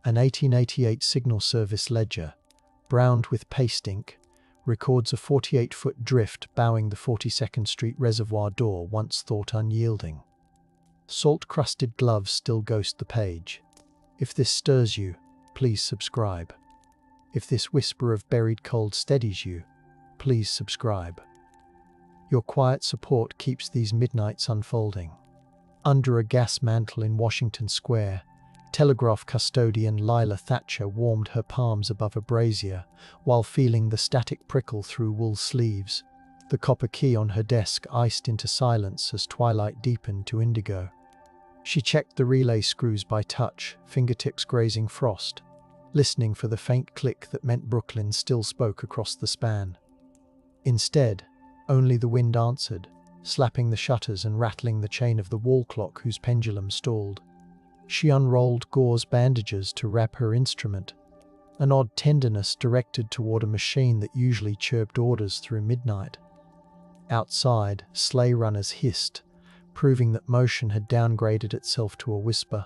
An 1888 signal service ledger, browned with paste ink, records a 48-foot drift bowing the 42nd Street reservoir door once thought unyielding. Salt-crusted gloves still ghost the page. If this stirs you, please subscribe. If this whisper of buried cold steadies you, please subscribe. Your quiet support keeps these midnights unfolding. Under a gas mantle in Washington Square, telegraph custodian Lila Thatcher warmed her palms above a brazier while feeling the static prickle through wool sleeves, the copper key on her desk iced into silence as twilight deepened to indigo. She checked the relay screws by touch, fingertips grazing frost, listening for the faint click that meant Brooklyn still spoke across the span. Instead, only the wind answered, slapping the shutters and rattling the chain of the wall clock whose pendulum stalled. She unrolled gauze bandages to wrap her instrument, an odd tenderness directed toward a machine that usually chirped orders through midnight. Outside, sleigh runners hissed, proving that motion had downgraded itself to a whisper.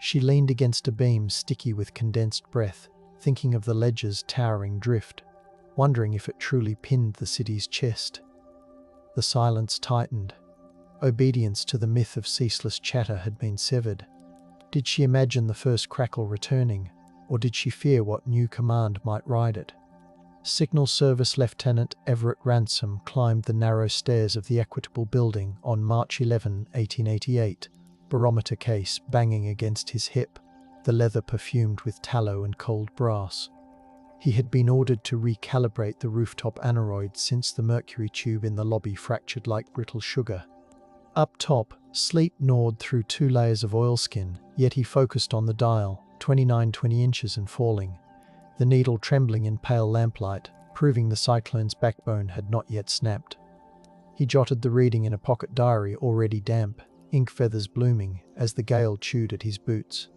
She leaned against a beam sticky with condensed breath, thinking of the ledger's towering drift, wondering if it truly pinned the city's chest. The silence tightened. Obedience to the myth of ceaseless chatter had been severed. Did she imagine the first crackle returning, or did she fear what new command might ride it? Signal Service Lieutenant Everett Ransom climbed the narrow stairs of the Equitable Building on March 11, 1888, barometer case banging against his hip, the leather perfumed with tallow and cold brass. He had been ordered to recalibrate the rooftop aneroid since the mercury tube in the lobby fractured like brittle sugar. Up top, sleep gnawed through 2 layers of oilskin, yet he focused on the dial, 2920 inches and falling, the needle trembling in pale lamplight, proving the cyclone's backbone had not yet snapped. He jotted the reading in a pocket diary already damp, ink feathers blooming as the gale chewed at his boots.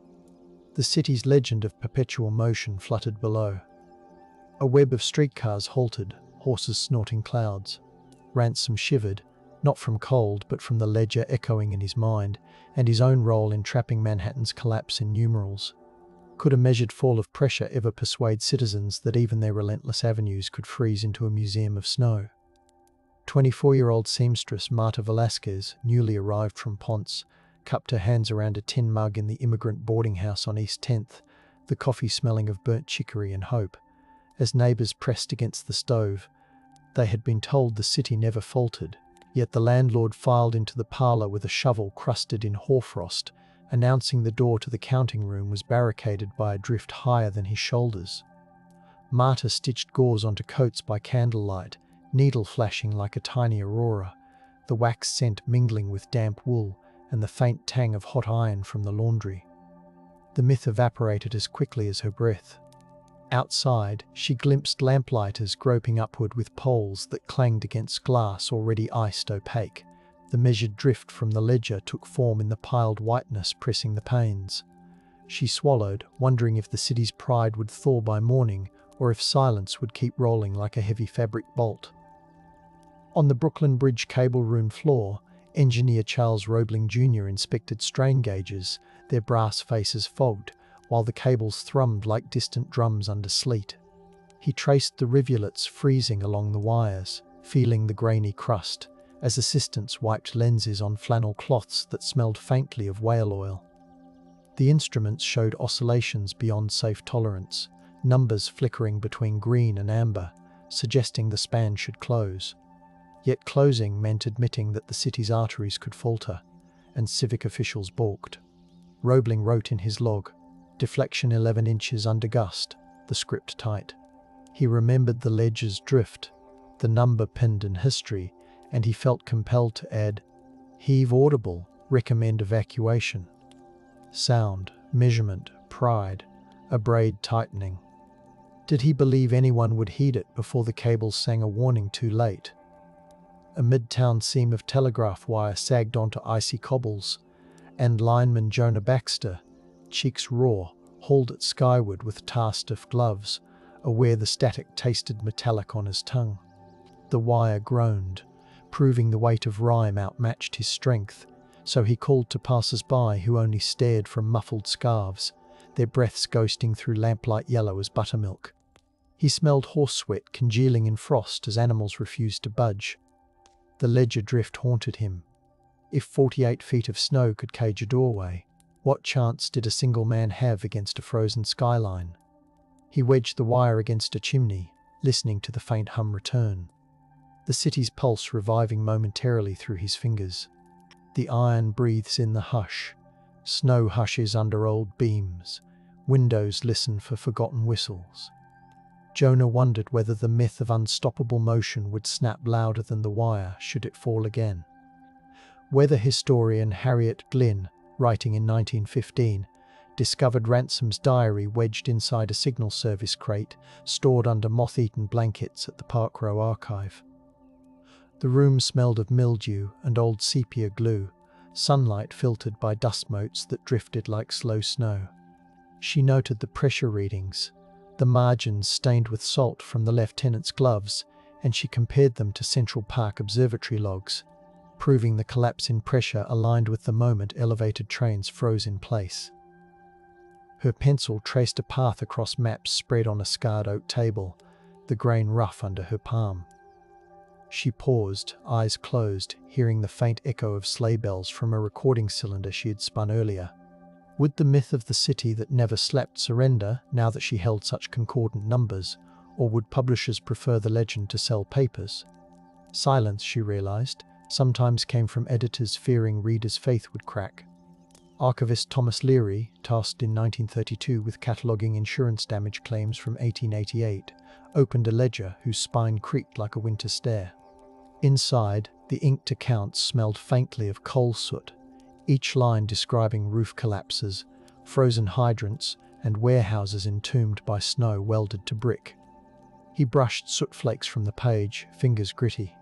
The city's legend of perpetual motion fluttered below. A web of streetcars halted, horses snorting clouds. Ransom shivered, not from cold but from the ledger echoing in his mind, and his own role in trapping Manhattan's collapse in numerals. Could a measured fall of pressure ever persuade citizens that even their relentless avenues could freeze into a museum of snow? 24-year-old seamstress Marta Velasquez, newly arrived from Ponce, cupped her hands around a tin mug in the immigrant boarding house on East 10th, the coffee smelling of burnt chicory and hope. As neighbors pressed against the stove, they had been told the city never faltered, yet the landlord filed into the parlor with a shovel crusted in hoarfrost, announcing the door to the counting room was barricaded by a drift higher than his shoulders. Marta stitched gauze onto coats by candlelight, needle flashing like a tiny aurora, the wax scent mingling with damp wool and the faint tang of hot iron from the laundry. The myth evaporated as quickly as her breath. Outside, she glimpsed lamplighters groping upward with poles that clanged against glass already iced opaque. The measured drift from the ledger took form in the piled whiteness pressing the panes. She swallowed, wondering if the city's pride would thaw by morning or if silence would keep rolling like a heavy fabric bolt. On the Brooklyn Bridge cable room floor, engineer Charles Roebling Jr. inspected strain gauges, their brass faces fogged, while the cables thrummed like distant drums under sleet. He traced the rivulets freezing along the wires, feeling the grainy crust, as assistants wiped lenses on flannel cloths that smelled faintly of whale oil. The instruments showed oscillations beyond safe tolerance, numbers flickering between green and amber, suggesting the span should close. Yet closing meant admitting that the city's arteries could falter, and civic officials balked. Roebling wrote in his log, "Deflection 11 inches under gust," the script tight. He remembered the ledger's drift, the number pinned in history, and he felt compelled to add, "Heave audible, recommend evacuation." Sound, measurement, pride, a braid tightening. Did he believe anyone would heed it before the cables sang a warning too late? A midtown seam of telegraph wire sagged onto icy cobbles, and lineman Jonah Baxter, cheeks raw, hauled it skyward with tar-stiff gloves, aware the static tasted metallic on his tongue. The wire groaned, proving the weight of rhyme outmatched his strength, so he called to passers-by who only stared from muffled scarves, their breaths ghosting through lamplight yellow as buttermilk. He smelled horse sweat congealing in frost as animals refused to budge. The ledger drift haunted him. If 48 feet of snow could cage a doorway, what chance did a single man have against a frozen skyline? He wedged the wire against a chimney, listening to the faint hum return. The city's pulse reviving momentarily through his fingers. The iron breathes in the hush. Snow hushes under old beams. Windows listen for forgotten whistles. Jonah wondered whether the myth of unstoppable motion would snap louder than the wire should it fall again. Weather historian Harriet Glynn, writing in 1915, discovered Ransom's diary wedged inside a signal service crate stored under moth-eaten blankets at the Park Row Archive. The room smelled of mildew and old sepia glue, sunlight filtered by dust motes that drifted like slow snow. She noted the pressure readings, the margins stained with salt from the lieutenant's gloves, and she compared them to Central Park Observatory logs, proving the collapse in pressure aligned with the moment elevated trains froze in place. Her pencil traced a path across maps spread on a scarred oak table, the grain rough under her palm. She paused, eyes closed, hearing the faint echo of sleigh bells from a recording cylinder she had spun earlier. Would the myth of the city that never slept surrender now that she held such concordant numbers, or would publishers prefer the legend to sell papers? Silence, she realized, sometimes came from editors fearing readers' faith would crack. Archivist Thomas Leary, tasked in 1932 with cataloguing insurance damage claims from 1888, opened a ledger whose spine creaked like a winter stare. Inside, the inked accounts smelled faintly of coal soot, each line describing roof collapses, frozen hydrants, and warehouses entombed by snow welded to brick. He brushed soot flakes from the page, fingers gritty.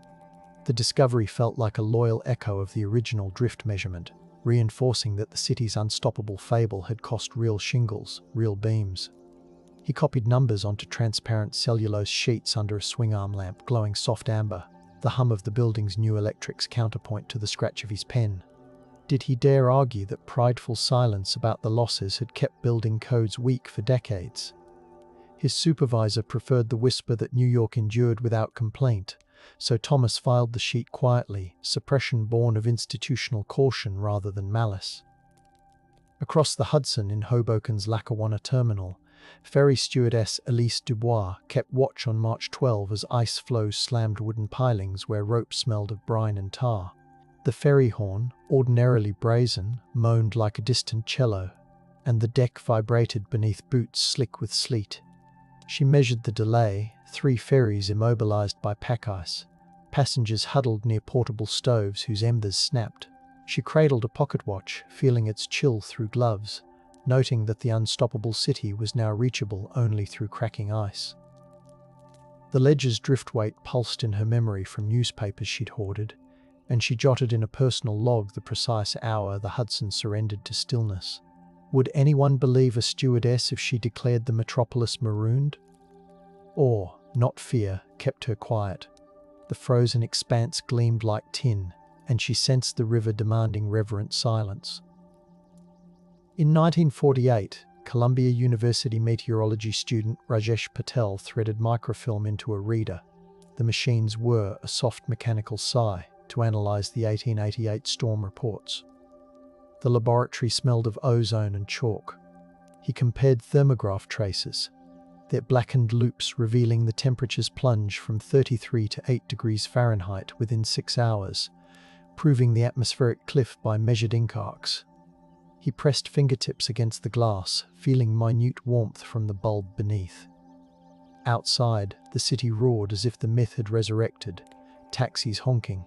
The discovery felt like a loyal echo of the original drift measurement, reinforcing that the city's unstoppable fable had cost real shingles, real beams. He copied numbers onto transparent cellulose sheets under a swing arm lamp glowing soft amber, the hum of the building's new electrics counterpoint to the scratch of his pen. Did he dare argue that prideful silence about the losses had kept building codes weak for decades? His supervisor preferred the whisper that New York endured without complaint, so Thomas filed the sheet quietly, suppression born of institutional caution rather than malice. Across the Hudson in Hoboken's Lackawanna terminal, ferry stewardess Elise Dubois kept watch on March 12 as ice floes slammed wooden pilings where rope smelled of brine and tar. The ferry horn, ordinarily brazen, moaned like a distant cello, and the deck vibrated beneath boots slick with sleet. She measured the delay, 3 ferries immobilized by pack ice, passengers huddled near portable stoves whose embers snapped. She cradled a pocket watch, feeling its chill through gloves, noting that the unstoppable city was now reachable only through cracking ice. The ledger's driftweight pulsed in her memory from newspapers she'd hoarded, and she jotted in a personal log the precise hour the Hudson surrendered to stillness. Would anyone believe a stewardess if she declared the metropolis marooned? Awe, not fear, kept her quiet. The frozen expanse gleamed like tin, and she sensed the river demanding reverent silence. In 1948, Columbia University meteorology student Rajesh Patel threaded microfilm into a reader. The machines were a soft mechanical sigh to analyze the 1888 storm reports. The laboratory smelled of ozone and chalk. He compared thermograph traces, their blackened loops revealing the temperature's plunge from 33 to 8 degrees Fahrenheit within 6 hours, proving the atmospheric cliff by measured ink arcs. He pressed fingertips against the glass, feeling minute warmth from the bulb beneath. Outside, the city roared as if the myth had resurrected, taxis honking.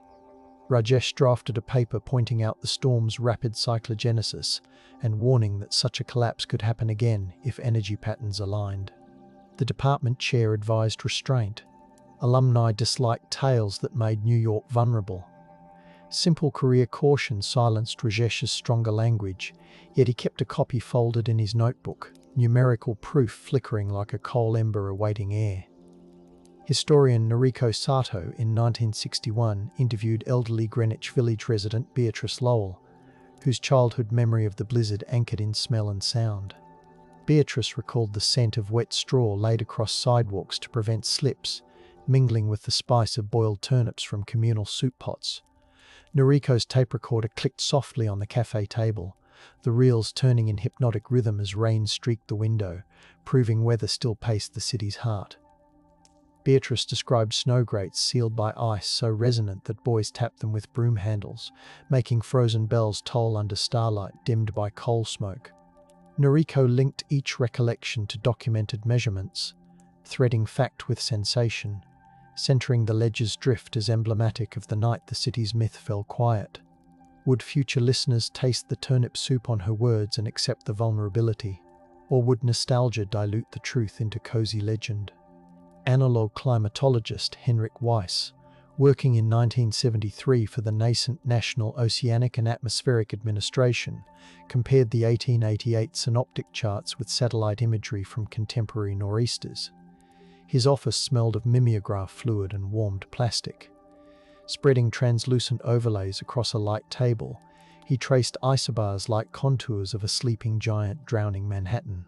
Rajesh drafted a paper pointing out the storm's rapid cyclogenesis and warning that such a collapse could happen again if energy patterns aligned. The department chair advised restraint. Alumni disliked tales that made New York vulnerable. Simple career caution silenced Rajesh's stronger language, yet he kept a copy folded in his notebook, numerical proof flickering like a coal ember awaiting air. Historian Noriko Sato in 1961 interviewed elderly Greenwich Village resident Beatrice Lowell, whose childhood memory of the blizzard anchored in smell and sound. Beatrice recalled the scent of wet straw laid across sidewalks to prevent slips, mingling with the spice of boiled turnips from communal soup pots. Noriko's tape recorder clicked softly on the cafe table, the reels turning in hypnotic rhythm as rain streaked the window, proving weather still paced the city's heart. Beatrice described snow grates sealed by ice so resonant that boys tapped them with broom handles, making frozen bells toll under starlight dimmed by coal smoke. Noriko linked each recollection to documented measurements, threading fact with sensation, centering the ledger's drift as emblematic of the night the city's myth fell quiet. Would future listeners taste the turnip soup on her words and accept the vulnerability? Or would nostalgia dilute the truth into cozy legend? Analog climatologist Henrik Weiss, working in 1973 for the nascent National Oceanic and Atmospheric Administration, compared the 1888 synoptic charts with satellite imagery from contemporary nor'easters. His office smelled of mimeograph fluid and warmed plastic. Spreading translucent overlays across a light table, he traced isobars-like contours of a sleeping giant drowning Manhattan.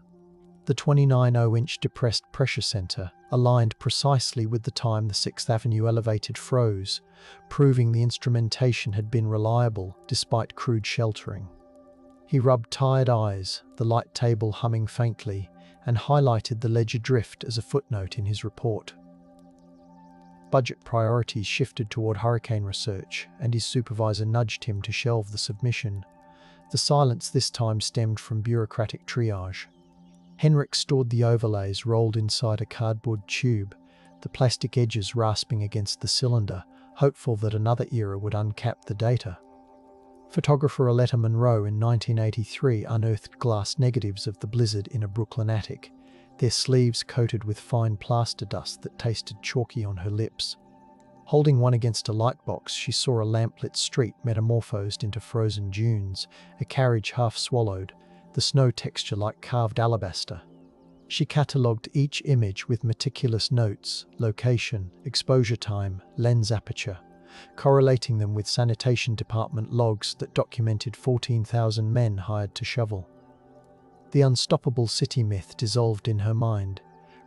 The 29.0-inch depressed pressure center aligned precisely with the time the 6th Avenue elevated froze, proving the instrumentation had been reliable despite crude sheltering. He rubbed tired eyes, the light table humming faintly, and highlighted the ledger drift as a footnote in his report. Budget priorities shifted toward hurricane research, and his supervisor nudged him to shelve the submission. The silence this time stemmed from bureaucratic triage. Henrik stored the overlays rolled inside a cardboard tube, the plastic edges rasping against the cylinder, hopeful that another era would uncap the data. Photographer Aletta Monroe in 1983 unearthed glass negatives of the blizzard in a Brooklyn attic, their sleeves coated with fine plaster dust that tasted chalky on her lips. Holding one against a lightbox, she saw a lamplit street metamorphosed into frozen dunes, a carriage half swallowed, the snow texture like carved alabaster. She catalogued each image with meticulous notes, location, exposure time, lens aperture, correlating them with sanitation department logs that documented 14,000 men hired to shovel. The unstoppable city myth dissolved in her mind,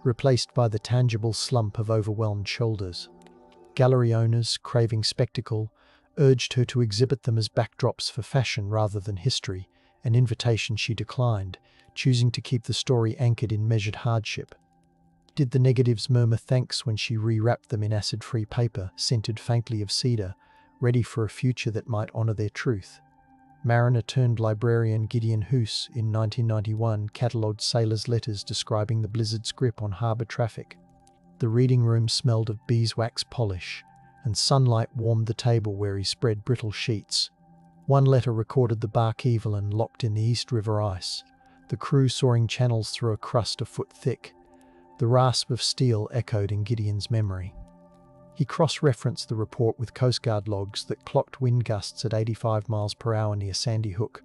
replaced by the tangible slump of overwhelmed shoulders. Gallery owners, craving spectacle, urged her to exhibit them as backdrops for fashion rather than history, an invitation she declined, choosing to keep the story anchored in measured hardship. Did the negatives murmur thanks when she rewrapped them in acid-free paper, scented faintly of cedar, ready for a future that might honor their truth? Mariner-turned-librarian Gideon Hoos in 1991 catalogued sailors' letters describing the blizzard's grip on harbor traffic. The reading room smelled of beeswax polish, and sunlight warmed the table where he spread brittle sheets. One letter recorded the bark Evelyn locked in the East River ice, the crew sawing channels through a crust a foot thick. The rasp of steel echoed in Gideon's memory. He cross-referenced the report with Coast Guard logs that clocked wind gusts at 85 miles per hour near Sandy Hook,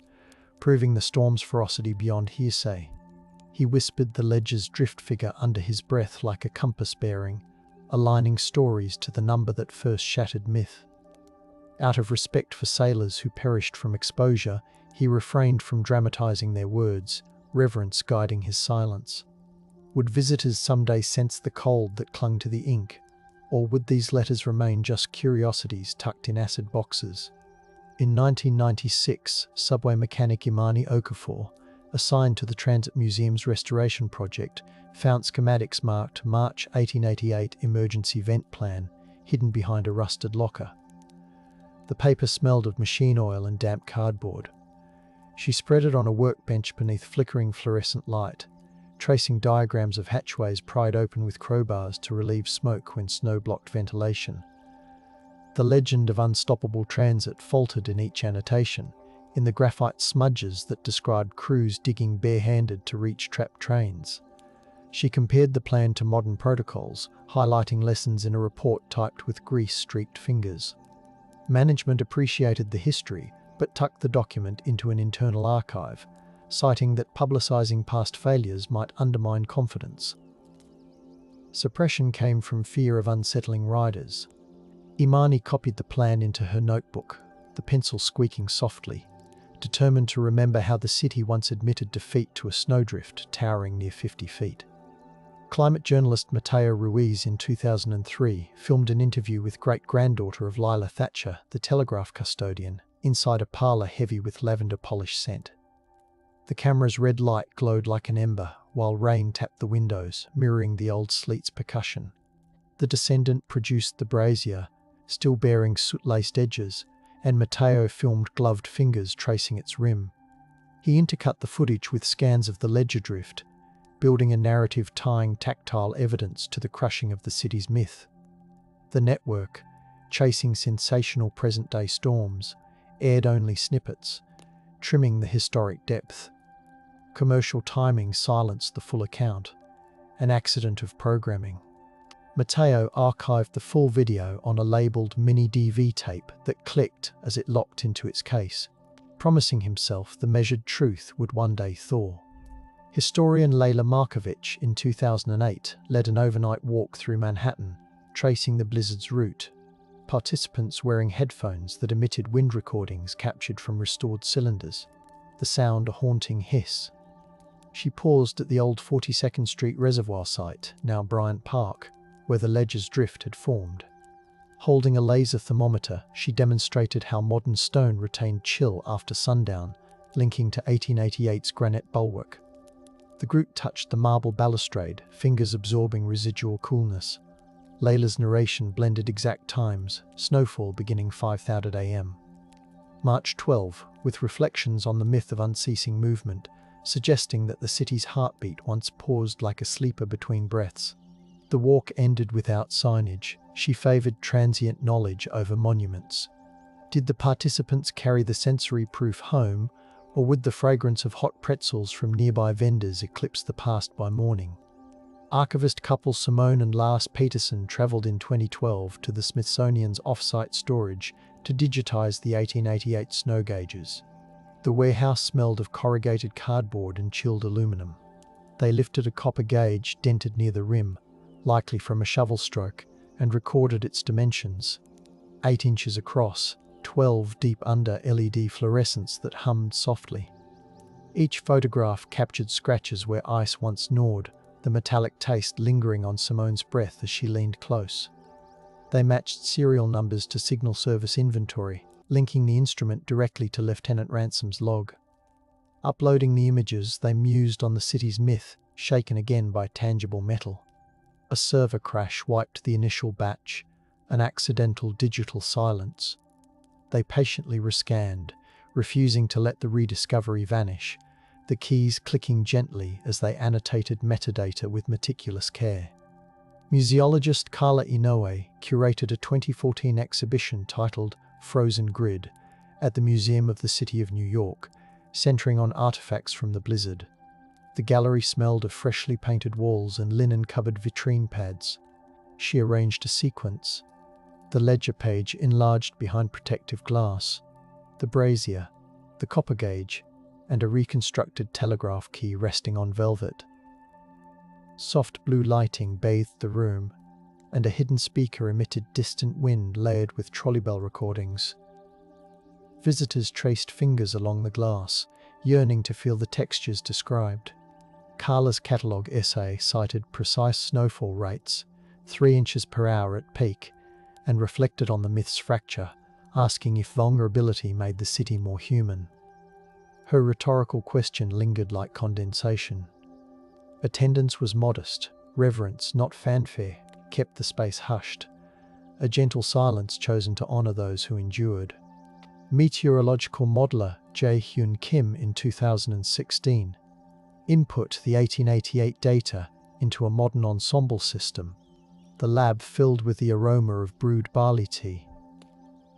proving the storm's ferocity beyond hearsay. He whispered the ledger's drift figure under his breath like a compass bearing, aligning stories to the number that first shattered myth. Out of respect for sailors who perished from exposure, he refrained from dramatizing their words, reverence guiding his silence. Would visitors someday sense the cold that clung to the ink, or would these letters remain just curiosities tucked in acid boxes? In 1996, subway mechanic Imani Okafor, assigned to the Transit Museum's restoration project, found schematics marked March 1888 emergency vent plan, hidden behind a rusted locker. The paper smelled of machine oil and damp cardboard. She spread it on a workbench beneath flickering fluorescent light, tracing diagrams of hatchways pried open with crowbars to relieve smoke when snow blocked ventilation. The legend of unstoppable transit faltered in each annotation, in the graphite smudges that described crews digging barehanded to reach trapped trains. She compared the plan to modern protocols, highlighting lessons in a report typed with grease-streaked fingers. Management appreciated the history, but tucked the document into an internal archive, citing that publicizing past failures might undermine confidence. Suppression came from fear of unsettling riders. Imani copied the plan into her notebook, the pencil squeaking softly, determined to remember how the city once admitted defeat to a snowdrift towering near 50 feet. Climate journalist Matteo Ruiz in 2003 filmed an interview with great-granddaughter of Lila Thatcher, the telegraph custodian, inside a parlour heavy with lavender polish scent. The camera's red light glowed like an ember, while rain tapped the windows, mirroring the old sleet's percussion. The descendant produced the brazier, still bearing soot-laced edges, and Matteo filmed gloved fingers tracing its rim. He intercut the footage with scans of the ledger drift, building a narrative tying tactile evidence to the crushing of the city's myth. The network, chasing sensational present-day storms, aired only snippets, trimming the historic depth. Commercial timing silenced the full account, an accident of programming. Matteo archived the full video on a labelled mini DV tape that clicked as it locked into its case, promising himself the measured truth would one day thaw. Historian Leila Markovic in 2008 led an overnight walk through Manhattan, tracing the blizzard's route. Participants wearing headphones that emitted wind recordings captured from restored cylinders, the sound a haunting hiss. She paused at the old 42nd Street Reservoir site, now Bryant Park, where the ledger's drift had formed. Holding a laser thermometer, she demonstrated how modern stone retained chill after sundown, linking to 1888's granite bulwark. The group touched the marble balustrade, fingers absorbing residual coolness. Leila's narration blended exact times, snowfall beginning 5:30 a.m. March 12, with reflections on the myth of unceasing movement, suggesting that the city's heartbeat once paused like a sleeper between breaths. The walk ended without signage. She favoured transient knowledge over monuments. Did the participants carry the sensory proof home, or would the fragrance of hot pretzels from nearby vendors eclipse the past by morning? Archivist couple Simone and Lars Peterson travelled in 2012 to the Smithsonian's off-site storage to digitise the 1888 snow gauges. The warehouse smelled of corrugated cardboard and chilled aluminum. They lifted a copper gauge dented near the rim, likely from a shovel stroke, and recorded its dimensions. 8 inches across, 12 deep under LED fluorescence that hummed softly. Each photograph captured scratches where ice once gnawed, the metallic taste lingering on Simone's breath as she leaned close. They matched serial numbers to Signal Service inventory, linking the instrument directly to Lieutenant Ransom's log. Uploading the images, they mused on the city's myth, shaken again by tangible metal. A server crash wiped the initial batch, an accidental digital silence. They patiently rescanned, refusing to let the rediscovery vanish, the keys clicking gently as they annotated metadata with meticulous care. Museologist Carla Inoue curated a 2014 exhibition titled Frozen Grid at the Museum of the City of New York, centering on artifacts from the blizzard. The gallery smelled of freshly painted walls and linen-covered vitrine pads. She arranged a sequence. The ledger page enlarged behind protective glass, the brazier, the copper gauge, and a reconstructed telegraph key resting on velvet. Soft blue lighting bathed the room, and a hidden speaker emitted distant wind layered with trolleybell recordings. Visitors traced fingers along the glass, yearning to feel the textures described. Carla's catalogue essay cited precise snowfall rates, 3 inches per hour at peak, and reflected on the myth's fracture, asking if vulnerability made the city more human. Her rhetorical question lingered like condensation. Attendance was modest, reverence, not fanfare, kept the space hushed, a gentle silence chosen to honour those who endured. Meteorological modeller Jae Hyun Kim in 2016 input the 1888 data into a modern ensemble system, the lab filled with the aroma of brewed barley tea.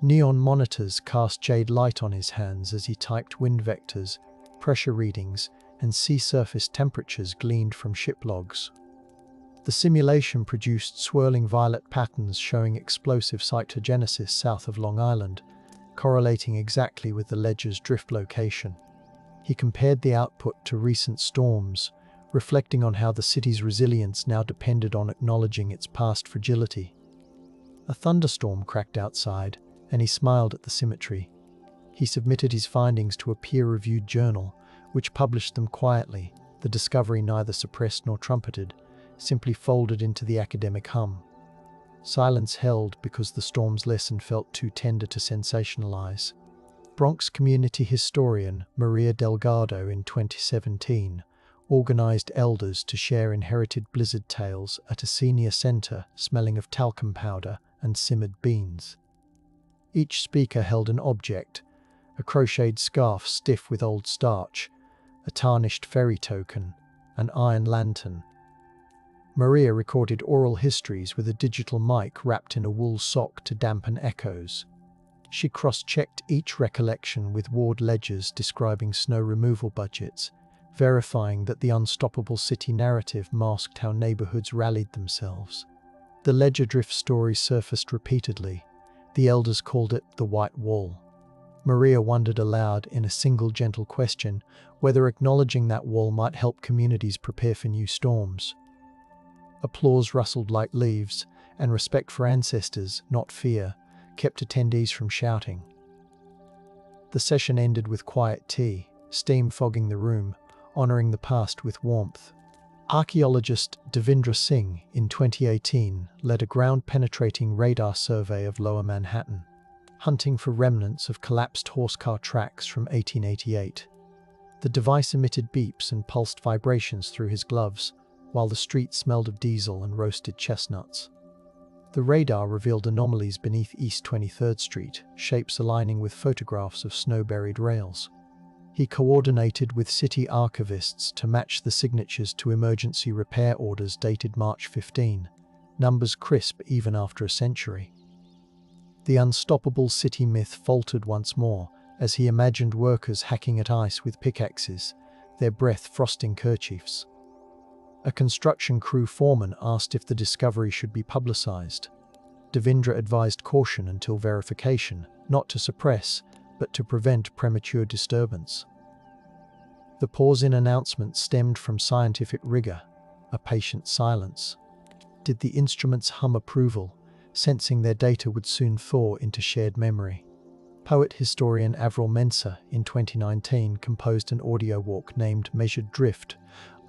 Neon monitors cast jade light on his hands as he typed wind vectors, pressure readings, and sea surface temperatures gleaned from ship logs. The simulation produced swirling violet patterns showing explosive cytogenesis south of Long Island, correlating exactly with the ledger's drift location. He compared the output to recent storms, reflecting on how the city's resilience now depended on acknowledging its past fragility. A thunderstorm cracked outside, and he smiled at the symmetry. He submitted his findings to a peer-reviewed journal, which published them quietly, the discovery neither suppressed nor trumpeted, simply folded into the academic hum. Silence held because the storm's lesson felt too tender to sensationalize. Bronx community historian Maria Delgado in 2017 organized elders to share inherited blizzard tales at a senior center smelling of talcum powder and simmered beans. Each speaker held an object, a crocheted scarf stiff with old starch, a tarnished ferry token, an iron lantern. Maria recorded oral histories with a digital mic wrapped in a wool sock to dampen echoes. She cross-checked each recollection with ward ledgers describing snow removal budgets, verifying that the unstoppable city narrative masked how neighborhoods rallied themselves. The ledger drift story surfaced repeatedly. The elders called it the White Wall. Maria wondered aloud in a single gentle question whether acknowledging that wall might help communities prepare for new storms. Applause rustled like leaves, and respect for ancestors, not fear, kept attendees from shouting. The session ended with quiet tea, steam fogging the room, honoring the past with warmth. Archaeologist Devendra Singh, in 2018, led a ground-penetrating radar survey of Lower Manhattan, hunting for remnants of collapsed horsecar tracks from 1888. The device emitted beeps and pulsed vibrations through his gloves, while the street smelled of diesel and roasted chestnuts. The radar revealed anomalies beneath East 23rd Street, shapes aligning with photographs of snow-buried rails. He coordinated with city archivists to match the signatures to emergency repair orders dated March 15, numbers crisp even after a century. The unstoppable city myth faltered once more as he imagined workers hacking at ice with pickaxes, their breath frosting kerchiefs. A construction crew foreman asked if the discovery should be publicized. Devendra advised caution until verification, not to suppress, but to prevent premature disturbance. The pause in announcement stemmed from scientific rigor, a patient silence. Did the instruments hum approval, sensing their data would soon thaw into shared memory? Poet-historian Avril Mensah, in 2019, composed an audio walk named Measured Drift,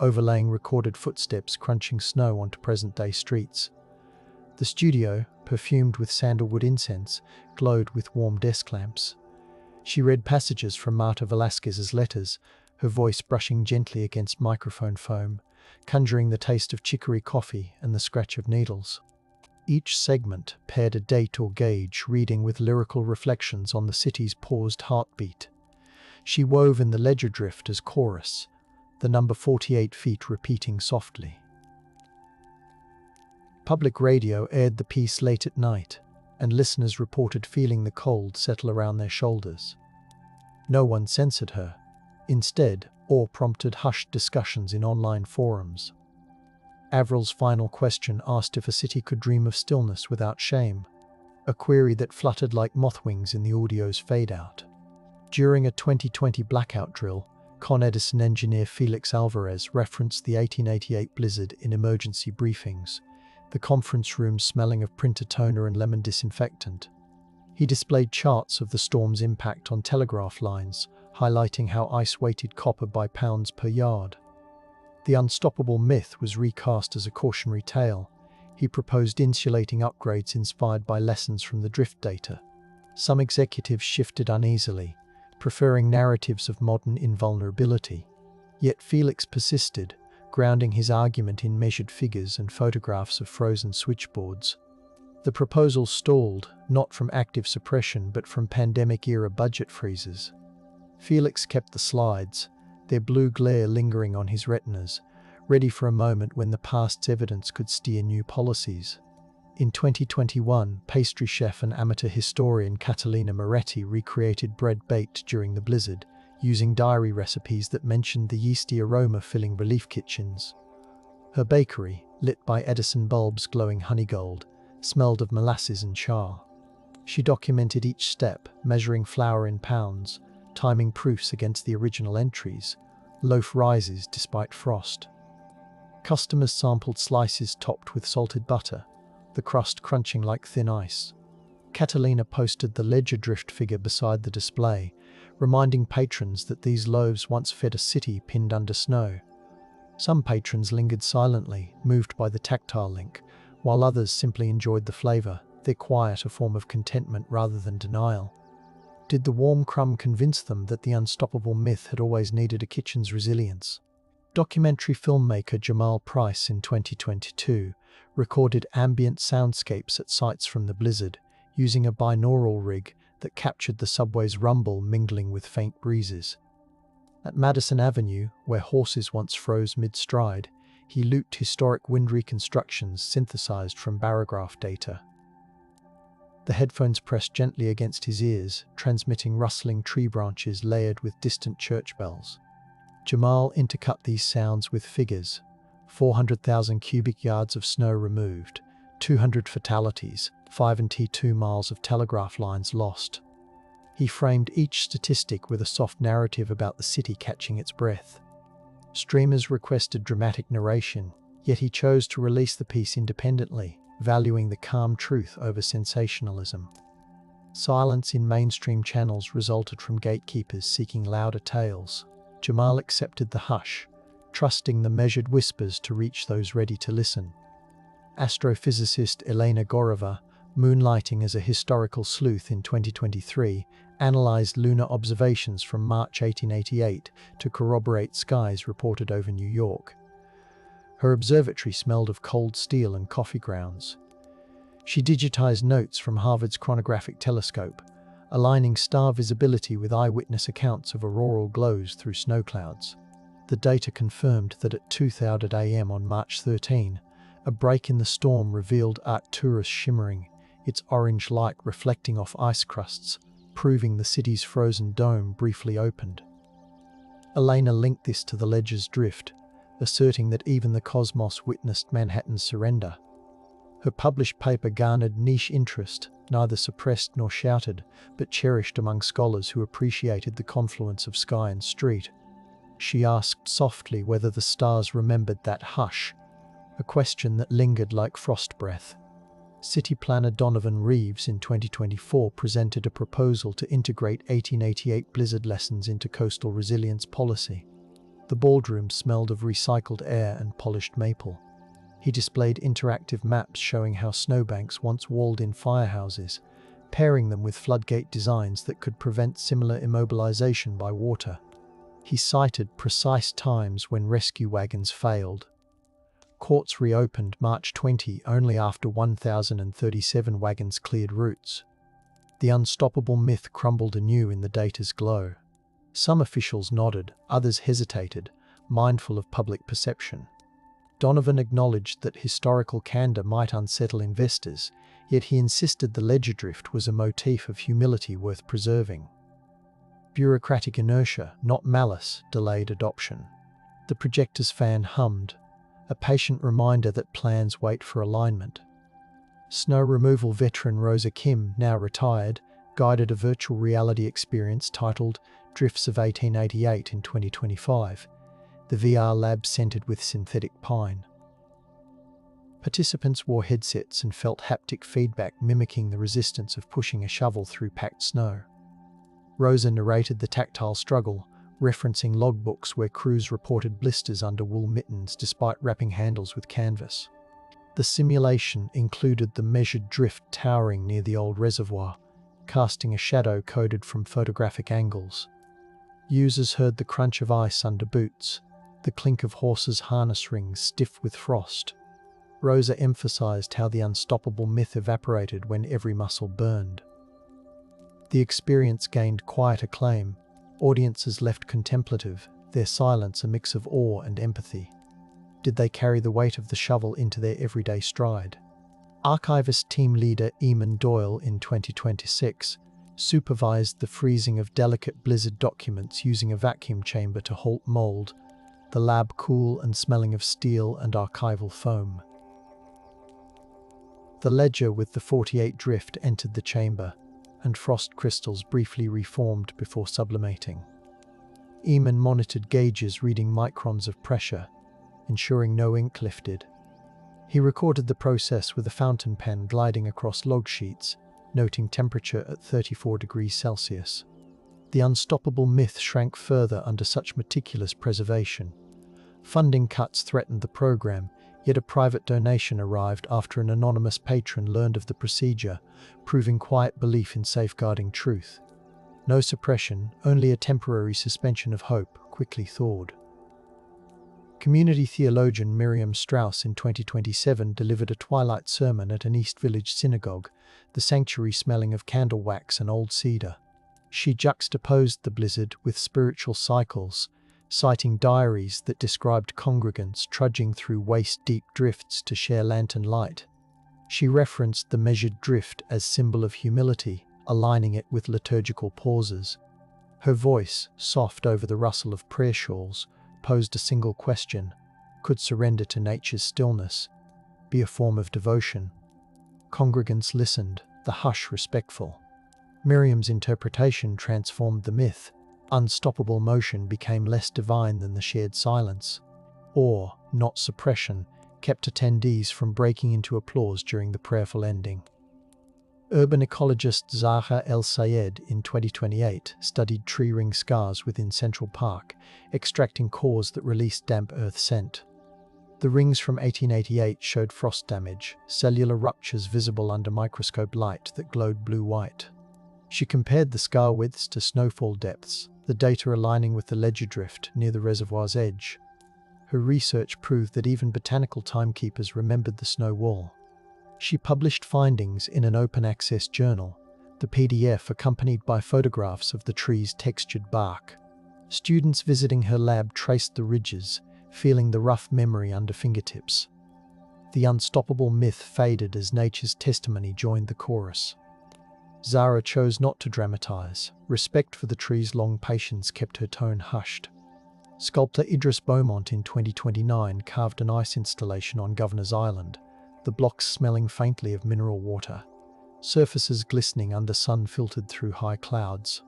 overlaying recorded footsteps crunching snow onto present-day streets. The studio, perfumed with sandalwood incense, glowed with warm desk lamps. She read passages from Marta Velázquez's letters, her voice brushing gently against microphone foam, conjuring the taste of chicory coffee and the scratch of needles. Each segment paired a date or gauge reading with lyrical reflections on the city's paused heartbeat. She wove in the ledger drift as chorus, the number 48 feet repeating softly. Public radio aired the piece late at night, and listeners reported feeling the cold settle around their shoulders. No one censored her. Instead, awe prompted hushed discussions in online forums. Avril's final question asked if a city could dream of stillness without shame, a query that fluttered like moth wings in the audio's fade-out. During a 2020 blackout drill, Con Edison engineer Felix Alvarez referenced the 1888 blizzard in emergency briefings, the conference room smelling of printer toner and lemon disinfectant. He displayed charts of the storm's impact on telegraph lines, highlighting how ice weighted copper by pounds per yard. The unstoppable myth was recast as a cautionary tale. He proposed insulating upgrades inspired by lessons from the drift data. Some executives shifted uneasily, preferring narratives of modern invulnerability. Yet Felix persisted, grounding his argument in measured figures and photographs of frozen switchboards. The proposal stalled, not from active suppression but from pandemic-era budget freezes. Felix kept the slides, their blue glare lingering on his retinas, ready for a moment when the past's evidence could steer new policies. In 2021, pastry chef and amateur historian Catalina Moretti recreated bread baked during the blizzard, using diary recipes that mentioned the yeasty aroma filling relief kitchens. Her bakery, lit by Edison bulbs glowing honey gold, smelled of molasses and char. She documented each step, measuring flour in pounds, timing proofs against the original entries. Loaf rises despite frost. Customers sampled slices topped with salted butter, the crust crunching like thin ice. Catalina posted the ledger drift figure beside the display, reminding patrons that these loaves once fed a city pinned under snow. Some patrons lingered silently, moved by the tactile link, while others simply enjoyed the flavour, their quiet a form of contentment rather than denial. Did the warm crumb convince them that the unstoppable myth had always needed a kitchen's resilience? Documentary filmmaker Jamal Price in 2022 recorded ambient soundscapes at sites from the blizzard, using a binaural rig that captured the subway's rumble mingling with faint breezes. At Madison Avenue, where horses once froze mid-stride, he looped historic wind reconstructions synthesized from barograph data. The headphones pressed gently against his ears, transmitting rustling tree branches layered with distant church bells. Jamal intercut these sounds with figures: 400,000 cubic yards of snow removed, 200 fatalities, 5 miles of telegraph lines lost. He framed each statistic with a soft narrative about the city catching its breath. Streamers requested dramatic narration, yet he chose to release the piece independently, valuing the calm truth over sensationalism. Silence in mainstream channels resulted from gatekeepers seeking louder tales. Jamal accepted the hush, trusting the measured whispers to reach those ready to listen. Astrophysicist Elena Gorova, moonlighting as a historical sleuth in 2023, analysed lunar observations from March 1888 to corroborate skies reported over New York. Her observatory smelled of cold steel and coffee grounds. She digitized notes from Harvard's chronographic telescope, aligning star visibility with eyewitness accounts of auroral glows through snow clouds. The data confirmed that at 2:30 a.m. on March 13, a break in the storm revealed Arcturus shimmering, its orange light reflecting off ice crusts, proving the city's frozen dome briefly opened. Elena linked this to the ledger's drift, asserting that even the cosmos witnessed Manhattan's surrender. Her published paper garnered niche interest, neither suppressed nor shouted, but cherished among scholars who appreciated the confluence of sky and street. She asked softly whether the stars remembered that hush, a question that lingered like frost breath. City planner Donovan Reeves in 2024 presented a proposal to integrate 1888 blizzard lessons into coastal resilience policy. The ballroom smelled of recycled air and polished maple. He displayed interactive maps showing how snowbanks once walled in firehouses, pairing them with floodgate designs that could prevent similar immobilization by water. He cited precise times when rescue wagons failed. Courts reopened March 20 only after 1,037 wagons cleared routes. The unstoppable myth crumbled anew in the data's glow. Some officials nodded, others hesitated, mindful of public perception. Donovan acknowledged that historical candor might unsettle investors, yet he insisted the ledger drift was a motif of humility worth preserving. Bureaucratic inertia, not malice, delayed adoption. The projector's fan hummed, a patient reminder that plans wait for alignment. Snow removal veteran Rosa Kim, now retired, guided a virtual reality experience titled Drifts of 1888 in 2025, the VR lab scented with synthetic pine. Participants wore headsets and felt haptic feedback mimicking the resistance of pushing a shovel through packed snow. Rosa narrated the tactile struggle, referencing logbooks where crews reported blisters under wool mittens despite wrapping handles with canvas. The simulation included the measured drift towering near the old reservoir, casting a shadow coded from photographic angles. Users heard the crunch of ice under boots, the clink of horses' harness rings stiff with frost. Rosa emphasized how the unstoppable myth evaporated when every muscle burned. The experience gained quiet acclaim. Audiences left contemplative, their silence a mix of awe and empathy. Did they carry the weight of the shovel into their everyday stride? Archivist team leader Eamon Doyle in 2026 supervised the freezing of delicate blizzard documents using a vacuum chamber to halt mold, the lab cool and smelling of steel and archival foam. The ledger with the 48 drift entered the chamber, and frost crystals briefly reformed before sublimating. Eamon monitored gauges reading microns of pressure, ensuring no ink lifted. He recorded the process with a fountain pen gliding across log sheets, noting temperature at 34 degrees Celsius. The unstoppable myth shrank further under such meticulous preservation. Funding cuts threatened the program, yet a private donation arrived after an anonymous patron learned of the procedure, proving quiet belief in safeguarding truth. No suppression, only a temporary suspension of hope, quickly thawed. Community theologian Miriam Strauss in 2027 delivered a twilight sermon at an East Village synagogue, the sanctuary smelling of candle wax and old cedar. She juxtaposed the blizzard with spiritual cycles, citing diaries that described congregants trudging through waist-deep drifts to share lantern light. She referenced the measured drift as symbol of humility, aligning it with liturgical pauses. Her voice, soft over the rustle of prayer shawls, posed a single question: could surrender to nature's stillness be a form of devotion? Congregants listened, the hush respectful. Miriam's interpretation transformed the myth. Unstoppable motion became less divine than the shared silence. Awe, not suppression, kept attendees from breaking into applause during the prayerful ending. Urban ecologist Zaha El-Sayed in 2028 studied tree ring scars within Central Park, extracting cores that released damp earth scent. The rings from 1888 showed frost damage, cellular ruptures visible under microscope light that glowed blue-white. She compared the scar widths to snowfall depths, the data aligning with the ledger drift near the reservoir's edge. Her research proved that even botanical timekeepers remembered the snow wall. She published findings in an open-access journal, the PDF accompanied by photographs of the tree's textured bark. Students visiting her lab traced the ridges, feeling the rough memory under fingertips. The unstoppable myth faded as nature's testimony joined the chorus. Zara chose not to dramatize. Respect for the tree's long patience kept her tone hushed. Sculptor Idris Beaumont in 2029 carved an ice installation on Governor's Island, the blocks smelling faintly of mineral water, surfaces glistening under sun filtered through high clouds.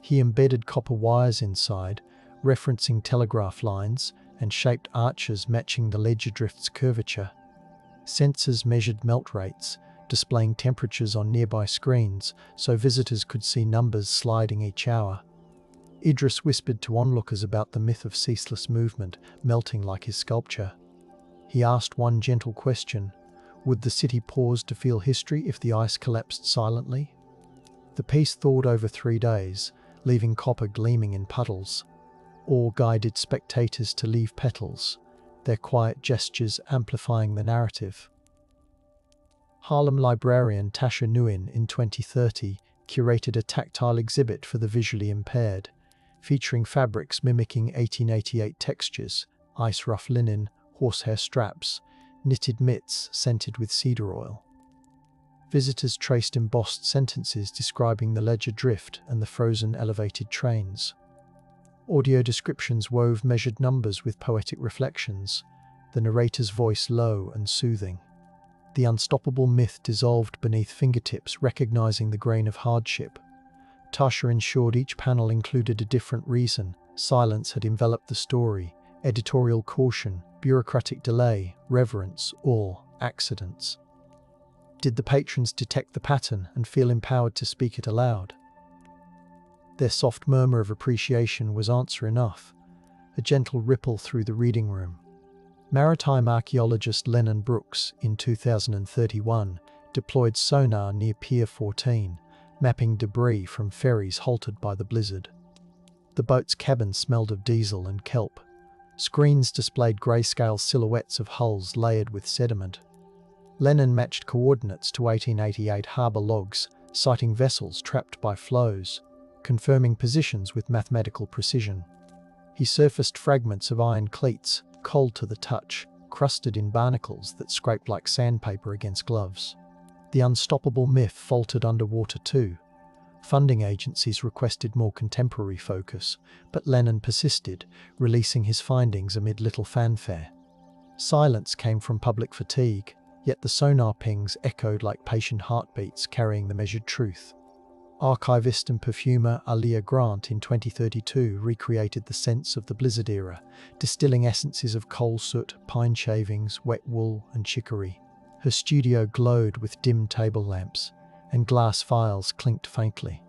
He embedded copper wires inside, referencing telegraph lines, and shaped arches matching the ledger drift's curvature. Sensors measured melt rates, displaying temperatures on nearby screens so visitors could see numbers sliding each hour. Idris whispered to onlookers about the myth of ceaseless movement, melting like his sculpture. He asked one gentle question: would the city pause to feel history if the ice collapsed silently? The piece thawed over 3 days, leaving copper gleaming in puddles. Awe guided spectators to leave petals, their quiet gestures amplifying the narrative. Harlem librarian Tasha Nguyen in 2030 curated a tactile exhibit for the visually impaired, featuring fabrics mimicking 1888 textures, ice-rough linen, horsehair straps, knitted mitts scented with cedar oil. Visitors traced embossed sentences describing the ledger drift and the frozen elevated trains. Audio descriptions wove measured numbers with poetic reflections, the narrator's voice low and soothing. The unstoppable myth dissolved beneath fingertips, recognizing the grain of hardship. Tasha ensured each panel included a different reason. Silence had enveloped the story, editorial caution, bureaucratic delay, reverence, awe, accidents. Did the patrons detect the pattern and feel empowered to speak it aloud? Their soft murmur of appreciation was answer enough, a gentle ripple through the reading room. Maritime archaeologist Lennon Brooks, in 2031, deployed sonar near Pier 14, mapping debris from ferries halted by the blizzard. The boat's cabin smelled of diesel and kelp. Screens displayed grayscale silhouettes of hulls layered with sediment. Lennon matched coordinates to 1888 harbour logs, citing vessels trapped by flows, confirming positions with mathematical precision. He surfaced fragments of iron cleats, cold to the touch, crusted in barnacles that scraped like sandpaper against gloves. The unstoppable myth faltered underwater too. Funding agencies requested more contemporary focus, but Lennon persisted, releasing his findings amid little fanfare. Silence came from public fatigue, yet the sonar pings echoed like patient heartbeats carrying the measured truth. Archivist and perfumer Alia Grant in 2032 recreated the scents of the blizzard era, distilling essences of coal soot, pine shavings, wet wool, and chicory. Her studio glowed with dim table lamps, and glass vials clinked faintly.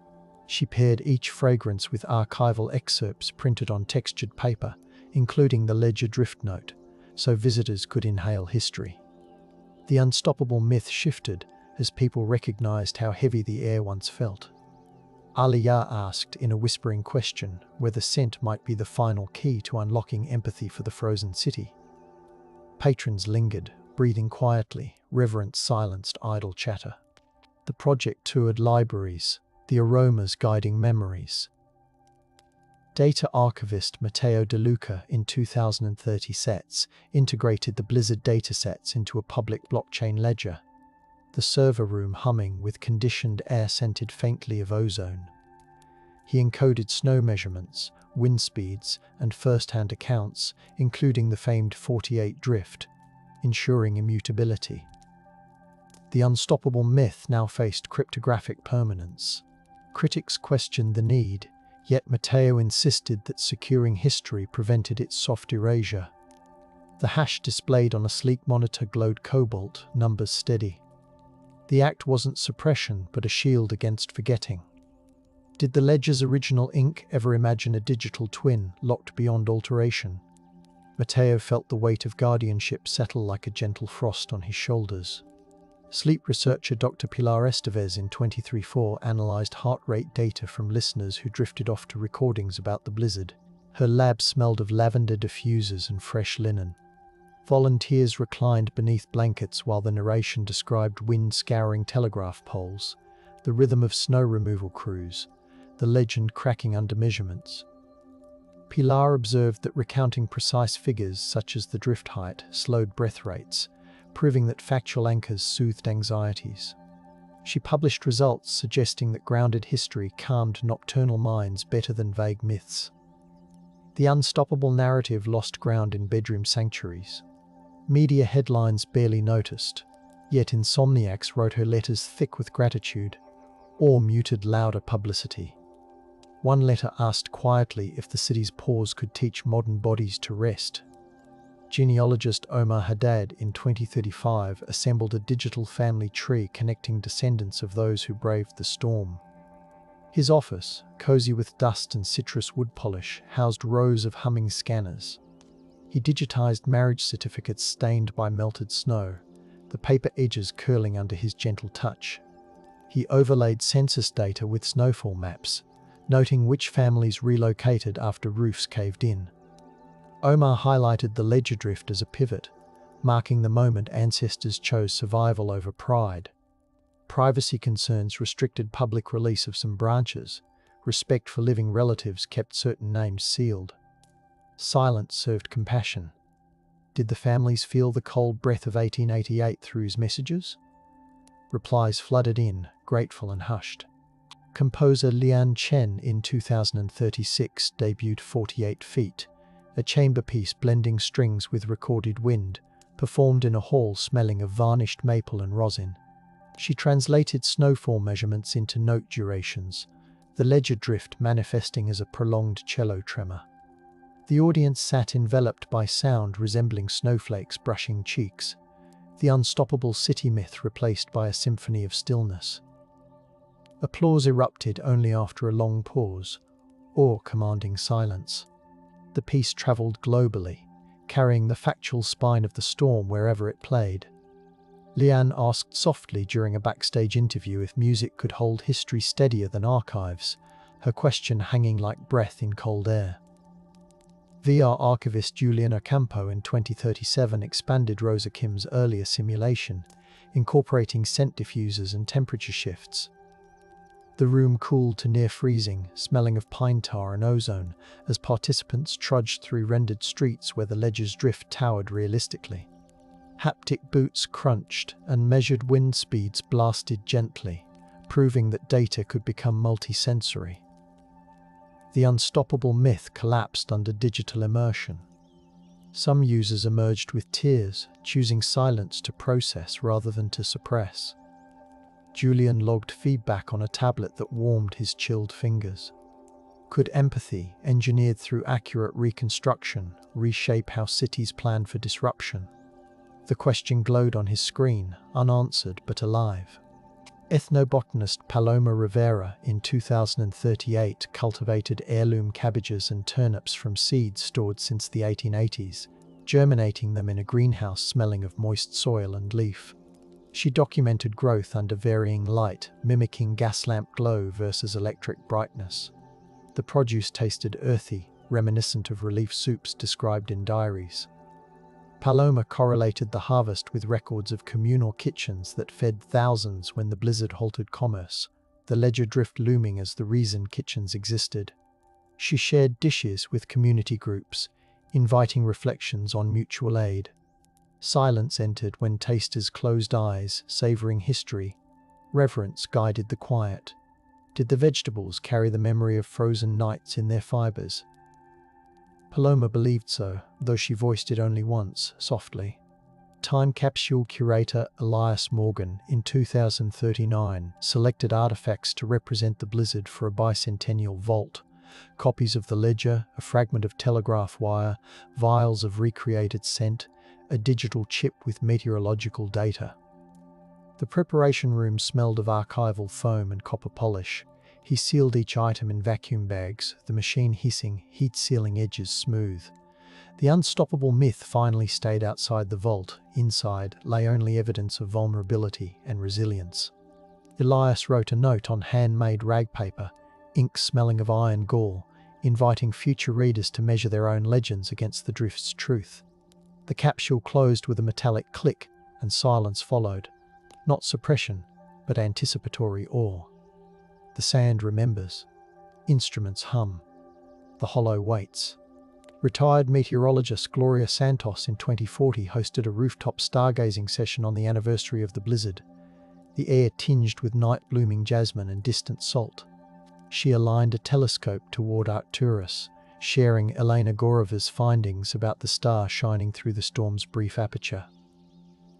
She paired each fragrance with archival excerpts printed on textured paper, including the ledger drift note, so visitors could inhale history. The unstoppable myth shifted as people recognized how heavy the air once felt. Aliyah asked in a whispering question whether scent might be the final key to unlocking empathy for the frozen city. Patrons lingered, breathing quietly, reverence silenced idle chatter. The project toured libraries, the aromas guiding memories. Data archivist Matteo De Luca in 2030 sets integrated the Blizzard datasets into a public blockchain ledger, the server room humming with conditioned air scented faintly of ozone. He encoded snow measurements, wind speeds, and first-hand accounts, including the famed 48 drift, ensuring immutability. The unstoppable myth now faced cryptographic permanence. Critics questioned the need, yet Matteo insisted that securing history prevented its soft erasure. The hash displayed on a sleek monitor glowed cobalt, numbers steady. The act wasn't suppression, but a shield against forgetting. Did the ledger's original ink ever imagine a digital twin locked beyond alteration? Matteo felt the weight of guardianship settle like a gentle frost on his shoulders. Sleep researcher Dr. Pilar Estevez in 2034 analysed heart rate data from listeners who drifted off to recordings about the blizzard. Her lab smelled of lavender diffusers and fresh linen. Volunteers reclined beneath blankets while the narration described wind-scouring telegraph poles, the rhythm of snow removal crews, the legend cracking under measurements. Pilar observed that recounting precise figures such as the drift height slowed breath rates, proving that factual anchors soothed anxieties. She published results suggesting that grounded history calmed nocturnal minds better than vague myths. The unstoppable narrative lost ground in bedroom sanctuaries. Media headlines barely noticed, yet insomniacs wrote her letters thick with gratitude, or muted louder publicity. One letter asked quietly if the city's pores could teach modern bodies to rest. Genealogist Omar Haddad in 2035 assembled a digital family tree connecting descendants of those who braved the storm. His office, cozy with dust and citrus wood polish, housed rows of humming scanners. He digitized marriage certificates stained by melted snow, the paper edges curling under his gentle touch. He overlaid census data with snowfall maps, noting which families relocated after roofs caved in. Omar highlighted the ledger drift as a pivot, marking the moment ancestors chose survival over pride. Privacy concerns restricted public release of some branches. Respect for living relatives kept certain names sealed. Silence served compassion. Did the families feel the cold breath of 1888 through his messages? Replies flooded in, grateful and hushed. Composer Lian Chen in 2036 debuted 48 Feet, a chamber piece blending strings with recorded wind, performed in a hall smelling of varnished maple and rosin. She translated snowfall measurements into note durations, the ledger drift manifesting as a prolonged cello tremor. The audience sat enveloped by sound resembling snowflakes brushing cheeks, the unstoppable city myth replaced by a symphony of stillness. Applause erupted only after a long pause, or commanding silence. The piece travelled globally, carrying the factual spine of the storm wherever it played. Lian asked softly during a backstage interview if music could hold history steadier than archives, her question hanging like breath in cold air. VR archivist Julian Ocampo in 2037 expanded Rosa Kim's earlier simulation, incorporating scent diffusers and temperature shifts. The room cooled to near freezing, smelling of pine tar and ozone, as participants trudged through rendered streets where the ledger's drift towered realistically. Haptic boots crunched, and measured wind speeds blasted gently, proving that data could become multisensory. The unstoppable myth collapsed under digital immersion. Some users emerged with tears, choosing silence to process rather than to suppress. Julian logged feedback on a tablet that warmed his chilled fingers. Could empathy, engineered through accurate reconstruction, reshape how cities plan for disruption? The question glowed on his screen, unanswered but alive. Ethnobotanist Paloma Rivera in 2038 cultivated heirloom cabbages and turnips from seeds stored since the 1880s, germinating them in a greenhouse smelling of moist soil and leaf. She documented growth under varying light, mimicking gas lamp glow versus electric brightness. The produce tasted earthy, reminiscent of relief soups described in diaries. Paloma correlated the harvest with records of communal kitchens that fed thousands when the blizzard halted commerce, the ledger drift looming as the reason kitchens existed. She shared dishes with community groups, inviting reflections on mutual aid. Silence entered when tasters closed eyes, savoring history. Reverence guided the quiet. Did the vegetables carry the memory of frozen nights in their fibers? Paloma believed so, though she voiced it only once, softly. Time capsule curator Elias Morgan, in 2039, selected artifacts to represent the blizzard for a bicentennial vault. Copies of the ledger, a fragment of telegraph wire, vials of recreated scent, a digital chip with meteorological data. The preparation room smelled of archival foam and copper polish. He sealed each item in vacuum bags, the machine hissing, heat-sealing edges smooth. The unstoppable myth finally stayed outside the vault. Inside lay only evidence of vulnerability and resilience. Elias wrote a note on handmade rag paper, ink smelling of iron gall, inviting future readers to measure their own legends against the drift's truth. The capsule closed with a metallic click, and silence followed. Not suppression, but anticipatory awe. The sand remembers. Instruments hum. The hollow waits. Retired meteorologist Gloria Santos in 2040 hosted a rooftop stargazing session on the anniversary of the blizzard, the air tinged with night-blooming jasmine and distant salt. She aligned a telescope toward Arcturus, sharing Elena Gorova's findings about the star shining through the storm's brief aperture.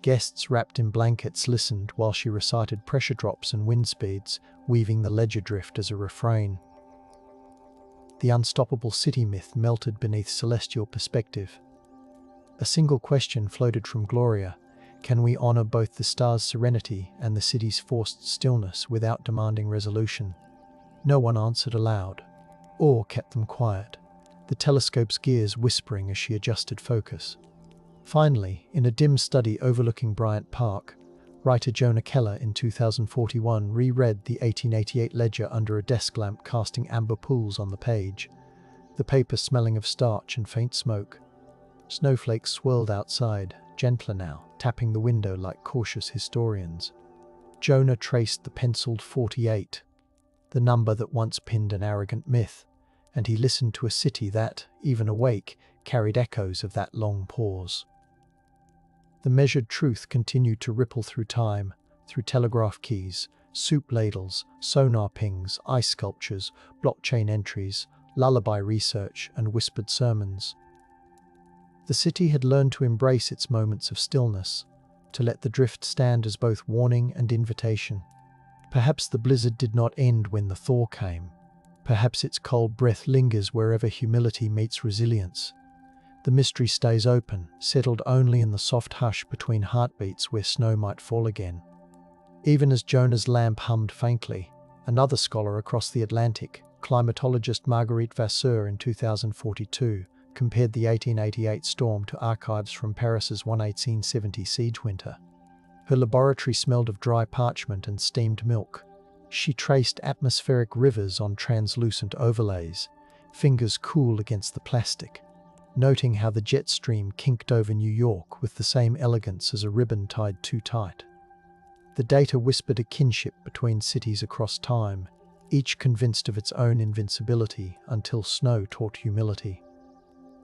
Guests wrapped in blankets listened while she recited pressure drops and wind speeds, weaving the ledger drift as a refrain. The unstoppable city myth melted beneath celestial perspective. A single question floated from Gloria: can we honor both the star's serenity and the city's forced stillness without demanding resolution? No one answered aloud. Awe kept them quiet, the telescope's gears whispering as she adjusted focus. Finally, in a dim study overlooking Bryant Park, writer Jonah Keller in 2041 reread the 1888 ledger under a desk lamp, casting amber pools on the page, the paper smelling of starch and faint smoke. Snowflakes swirled outside, gentler now, tapping the window like cautious historians. Jonah traced the penciled 48, the number that once pinned an arrogant myth, and he listened to a city that, even awake, carried echoes of that long pause. The measured truth continued to ripple through time, through telegraph keys, soup ladles, sonar pings, ice sculptures, blockchain entries, lullaby research, and whispered sermons. The city had learned to embrace its moments of stillness, to let the drift stand as both warning and invitation. Perhaps the blizzard did not end when the thaw came. Perhaps its cold breath lingers wherever humility meets resilience. The mystery stays open, settled only in the soft hush between heartbeats where snow might fall again. Even as Jonah's lamp hummed faintly, another scholar across the Atlantic, climatologist Marguerite Vasseur in 2042, compared the 1888 storm to archives from Paris's 1870 siege winter. Her laboratory smelled of dry parchment and steamed milk. She traced atmospheric rivers on translucent overlays, fingers cool against the plastic, noting how the jet stream kinked over New York with the same elegance as a ribbon tied too tight. The data whispered a kinship between cities across time, each convinced of its own invincibility until snow taught humility.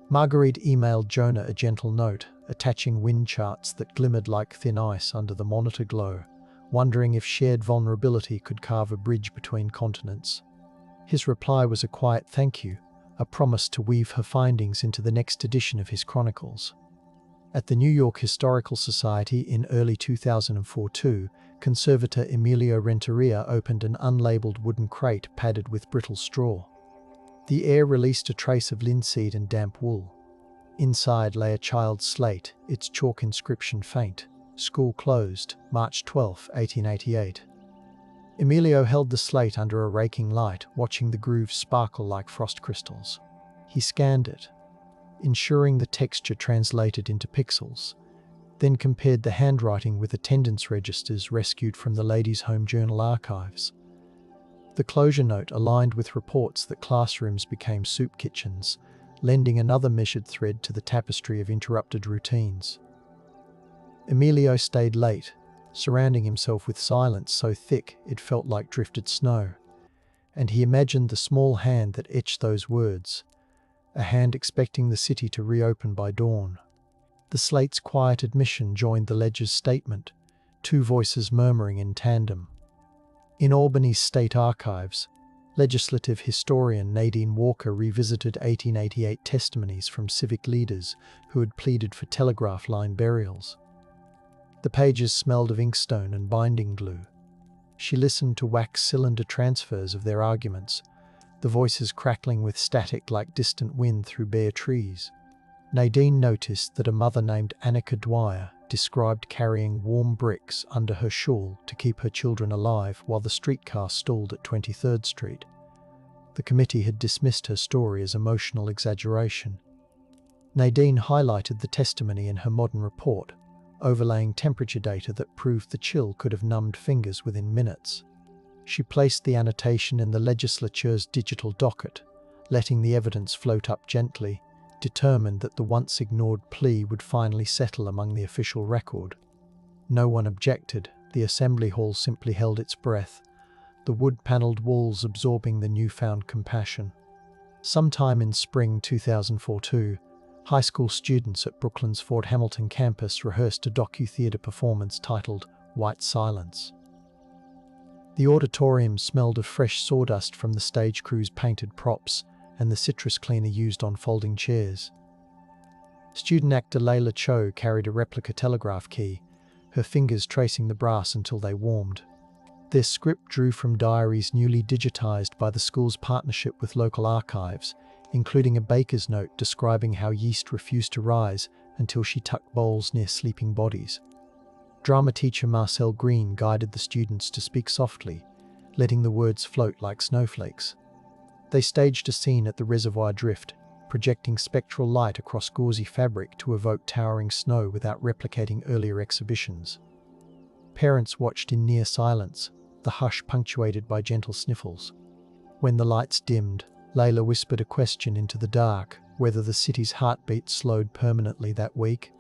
Marguerite emailed Jonah a gentle note, attaching wind charts that glimmered like thin ice under the monitor glow, wondering if shared vulnerability could carve a bridge between continents. His reply was a quiet thank you, a promise to weave her findings into the next edition of his chronicles. At the New York Historical Society in early 2004, conservator Emilio Renteria opened an unlabeled wooden crate padded with brittle straw. The air released a trace of linseed and damp wool. Inside lay a child's slate, its chalk inscription faint. School closed, March 12, 1888. Emilio held the slate under a raking light, watching the grooves sparkle like frost crystals. He scanned it, ensuring the texture translated into pixels, then compared the handwriting with attendance registers rescued from the ladies' home journal archives. The closure note aligned with reports that classrooms became soup kitchens, lending another measured thread to the tapestry of interrupted routines. Emilio stayed late, surrounding himself with silence so thick it felt like drifted snow, and he imagined the small hand that etched those words, a hand expecting the city to reopen by dawn. The slate's quiet admission joined the ledger's statement, two voices murmuring in tandem. In Albany's state archives, legislative historian Nadine Walker revisited 1888 testimonies from civic leaders who had pleaded for telegraph line burials. The pages smelled of inkstone and binding glue. She listened to wax cylinder transfers of their arguments, the voices crackling with static like distant wind through bare trees. Nadine noticed that a mother named Annika Dwyer described carrying warm bricks under her shawl to keep her children alive while the streetcar stalled at 23rd Street. The committee had dismissed her story as emotional exaggeration. Nadine highlighted the testimony in her modern report, overlaying temperature data that proved the chill could have numbed fingers within minutes. She placed the annotation in the legislature's digital docket, letting the evidence float up gently, determined that the once-ignored plea would finally settle among the official record. No one objected. The assembly hall simply held its breath, the wood-panelled walls absorbing the newfound compassion. Sometime in spring 2004, high school students at Brooklyn's Fort Hamilton campus rehearsed a docu-theatre performance titled White Silence. The auditorium smelled of fresh sawdust from the stage crew's painted props and the citrus cleaner used on folding chairs. Student actor Layla Cho carried a replica telegraph key, her fingers tracing the brass until they warmed. Their script drew from diaries newly digitized by the school's partnership with local archives, including a baker's note describing how yeast refused to rise until she tucked bowls near sleeping bodies. Drama teacher Marcel Green guided the students to speak softly, letting the words float like snowflakes. They staged a scene at the reservoir drift, projecting spectral light across gauzy fabric to evoke towering snow without replicating earlier exhibitions. Parents watched in near silence, the hush punctuated by gentle sniffles. When the lights dimmed, Layla whispered a question into the dark, whether the city's heartbeat slowed permanently that week,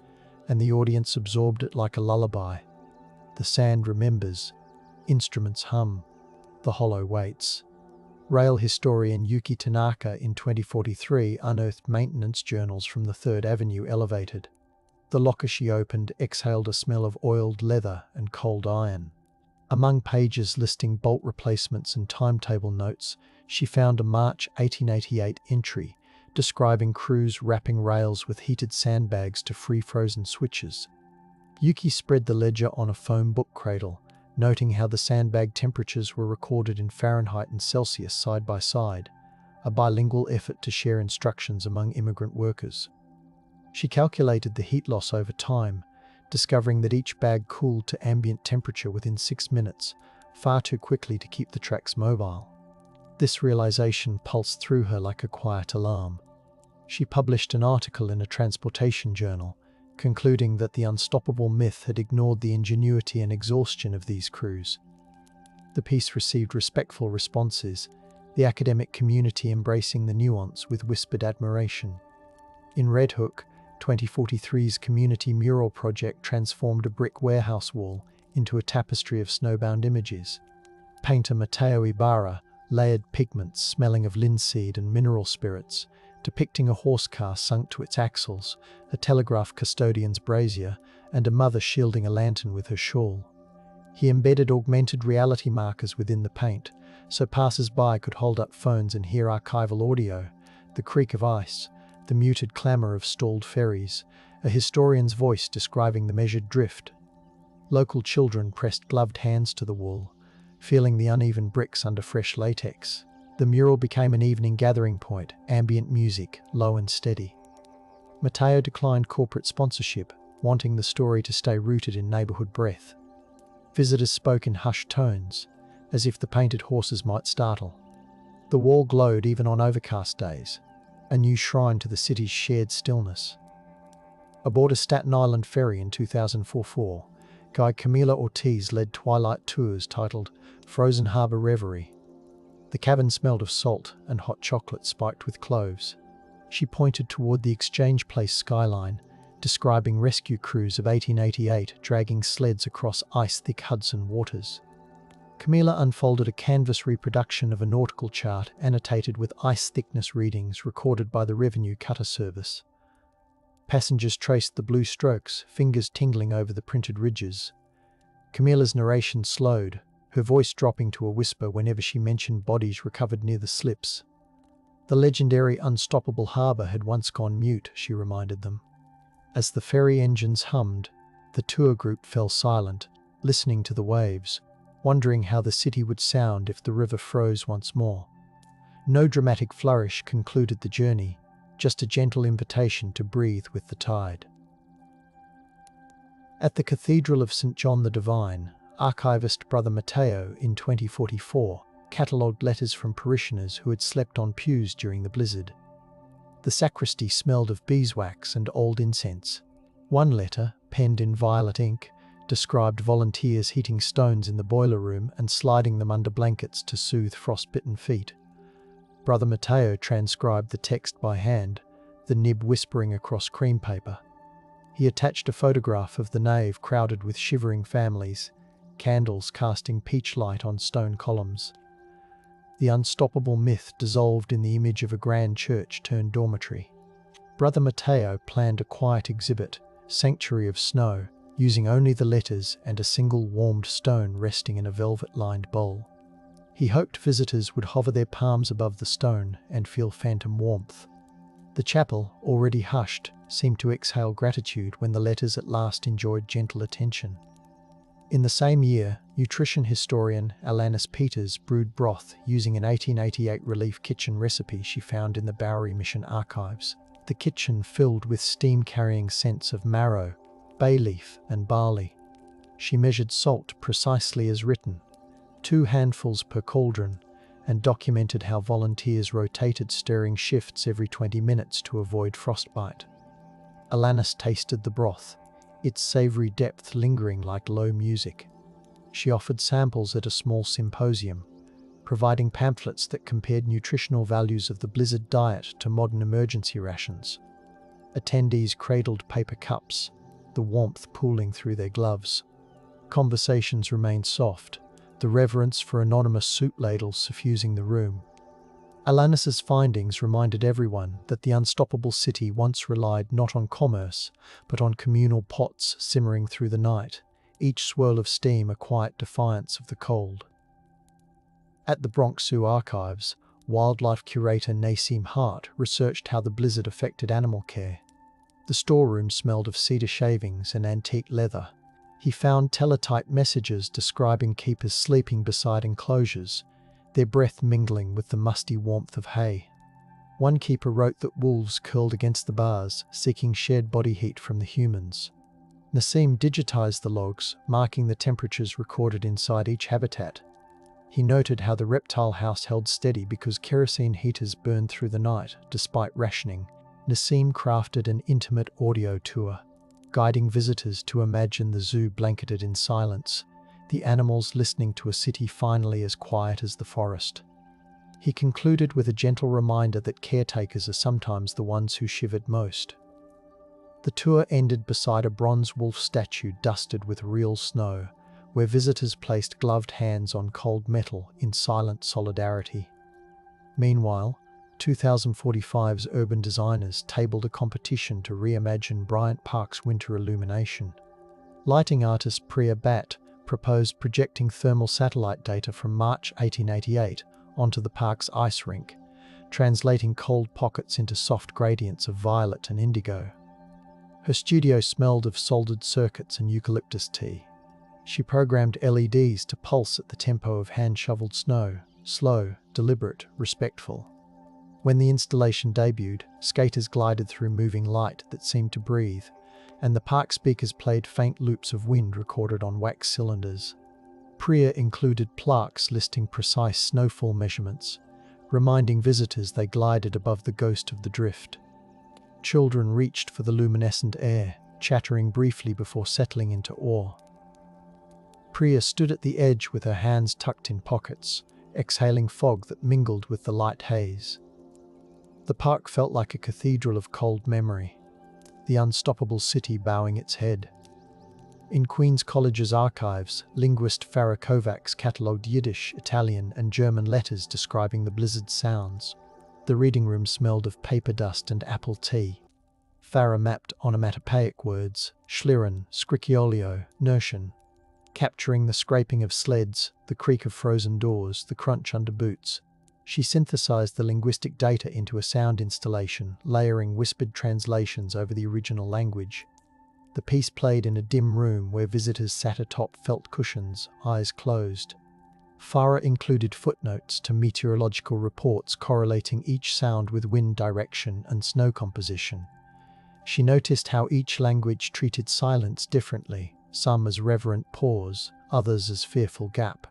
and the audience absorbed it like a lullaby. The sand remembers, instruments hum, the hollow waits. Rail historian Yuki Tanaka in 2043 unearthed maintenance journals from the 3rd Avenue elevated. The locker she opened exhaled a smell of oiled leather and cold iron. Among pages listing bolt replacements and timetable notes, she found a March 1888 entry describing crews wrapping rails with heated sandbags to free frozen switches. Yuki spread the ledger on a foam book cradle, noting how the sandbag temperatures were recorded in Fahrenheit and Celsius side by side, a bilingual effort to share instructions among immigrant workers. She calculated the heat loss over time, discovering that each bag cooled to ambient temperature within 6 minutes, far too quickly to keep the tracks mobile. This realization pulsed through her like a quiet alarm. She published an article in a transportation journal, concluding that the unstoppable myth had ignored the ingenuity and exhaustion of these crews. The piece received respectful responses, the academic community embracing the nuance with whispered admiration. In Red Hook, 2043's community mural project transformed a brick warehouse wall into a tapestry of snowbound images. Painter Mateo Ibarra layered pigments smelling of linseed and mineral spirits, depicting a horse car sunk to its axles, a telegraph custodian's brazier, and a mother shielding a lantern with her shawl. He embedded augmented reality markers within the paint, so passers-by could hold up phones and hear archival audio, the creak of ice, the muted clamour of stalled ferries, a historian's voice describing the measured drift. Local children pressed gloved hands to the wall, feeling the uneven bricks under fresh latex. The mural became an evening gathering point, ambient music, low and steady. Mateo declined corporate sponsorship, wanting the story to stay rooted in neighbourhood breath. Visitors spoke in hushed tones, as if the painted horses might startle. The wall glowed even on overcast days, a new shrine to the city's shared stillness. Aboard a Staten Island ferry in 2004, guide Camila Ortiz led twilight tours titled Frozen Harbor Reverie. The cabin smelled of salt and hot chocolate spiked with cloves. She pointed toward the Exchange Place skyline, describing rescue crews of 1888 dragging sleds across ice-thick Hudson waters. Camila unfolded a canvas reproduction of a nautical chart annotated with ice thickness readings recorded by the Revenue Cutter Service. Passengers traced the blue strokes, fingers tingling over the printed ridges. Camila's narration slowed, her voice dropping to a whisper whenever she mentioned bodies recovered near the slips. The legendary unstoppable harbour had once gone mute, she reminded them. As the ferry engines hummed, the tour group fell silent, listening to the waves, wondering how the city would sound if the river froze once more. No dramatic flourish concluded the journey, just a gentle invitation to breathe with the tide. At the Cathedral of St. John the Divine, archivist Brother Matteo in 2044 catalogued letters from parishioners who had slept on pews during the blizzard. The sacristy smelled of beeswax and old incense. One letter, penned in violet ink, described volunteers heating stones in the boiler room and sliding them under blankets to soothe frostbitten feet. Brother Matteo transcribed the text by hand, the nib whispering across cream paper. He attached a photograph of the nave crowded with shivering families, candles casting peach light on stone columns. The unstoppable myth dissolved in the image of a grand church turned dormitory. Brother Matteo planned a quiet exhibit, Sanctuary of Snow, using only the letters and a single warmed stone resting in a velvet-lined bowl. He hoped visitors would hover their palms above the stone and feel phantom warmth. The chapel, already hushed, seemed to exhale gratitude when the letters at last enjoyed gentle attention. In the same year, nutrition historian Alanis Peters brewed broth using an 1888 relief kitchen recipe she found in the Bowery Mission archives. The kitchen filled with steam-carrying scents of marrow, bay leaf, and barley. She measured salt precisely as written, 2 handfuls per cauldron, and documented how volunteers rotated stirring shifts every 20 minutes to avoid frostbite. Alanis tasted the broth, its savory depth lingering like low music. She offered samples at a small symposium, providing pamphlets that compared nutritional values of the blizzard diet to modern emergency rations. Attendees cradled paper cups, the warmth pooling through their gloves. Conversations remained soft, the reverence for anonymous soup ladles suffusing the room. Alanis's findings reminded everyone that the unstoppable city once relied not on commerce, but on communal pots simmering through the night, each swirl of steam a quiet defiance of the cold. At the Bronx Zoo Archives, wildlife curator Naseem Hart researched how the blizzard affected animal care. The storeroom smelled of cedar shavings and antique leather. He found teletype messages describing keepers sleeping beside enclosures, their breath mingling with the musty warmth of hay. One keeper wrote that wolves curled against the bars, seeking shared body heat from the humans. Naseem digitized the logs, marking the temperatures recorded inside each habitat. He noted how the reptile house held steady because kerosene heaters burned through the night, despite rationing. Naseem crafted an intimate audio tour, guiding visitors to imagine the zoo blanketed in silence, the animals listening to a city finally as quiet as the forest. He concluded with a gentle reminder that caretakers are sometimes the ones who shivered most. The tour ended beside a bronze wolf statue dusted with real snow, where visitors placed gloved hands on cold metal in silent solidarity. Meanwhile, 2045's urban designers tabled a competition to reimagine Bryant Park's winter illumination. Lighting artist Priya Bhatt proposed projecting thermal satellite data from March 1888 onto the park's ice rink, translating cold pockets into soft gradients of violet and indigo. Her studio smelled of soldered circuits and eucalyptus tea. She programmed LEDs to pulse at the tempo of hand-shoveled snow, slow, deliberate, respectful. When the installation debuted, skaters glided through moving light that seemed to breathe, and the park speakers played faint loops of wind recorded on wax cylinders. Priya included plaques listing precise snowfall measurements, reminding visitors they glided above the ghost of the drift. Children reached for the luminescent air, chattering briefly before settling into awe. Priya stood at the edge with her hands tucked in pockets, exhaling fog that mingled with the light haze. The park felt like a cathedral of cold memory, the unstoppable city bowing its head. In Queen's College's archives, linguist Farah Kovacs catalogued Yiddish, Italian, and German letters describing the blizzard's sounds. The reading room smelled of paper dust and apple tea. Farah mapped onomatopoeic words, Schlieren, Scricchiolio, Nerschen, capturing the scraping of sleds, the creak of frozen doors, the crunch under boots. She synthesized the linguistic data into a sound installation, layering whispered translations over the original language. The piece played in a dim room where visitors sat atop felt cushions, eyes closed. Farah included footnotes to meteorological reports correlating each sound with wind direction and snow composition. She noticed how each language treated silence differently, some as reverent pause, others as fearful gap.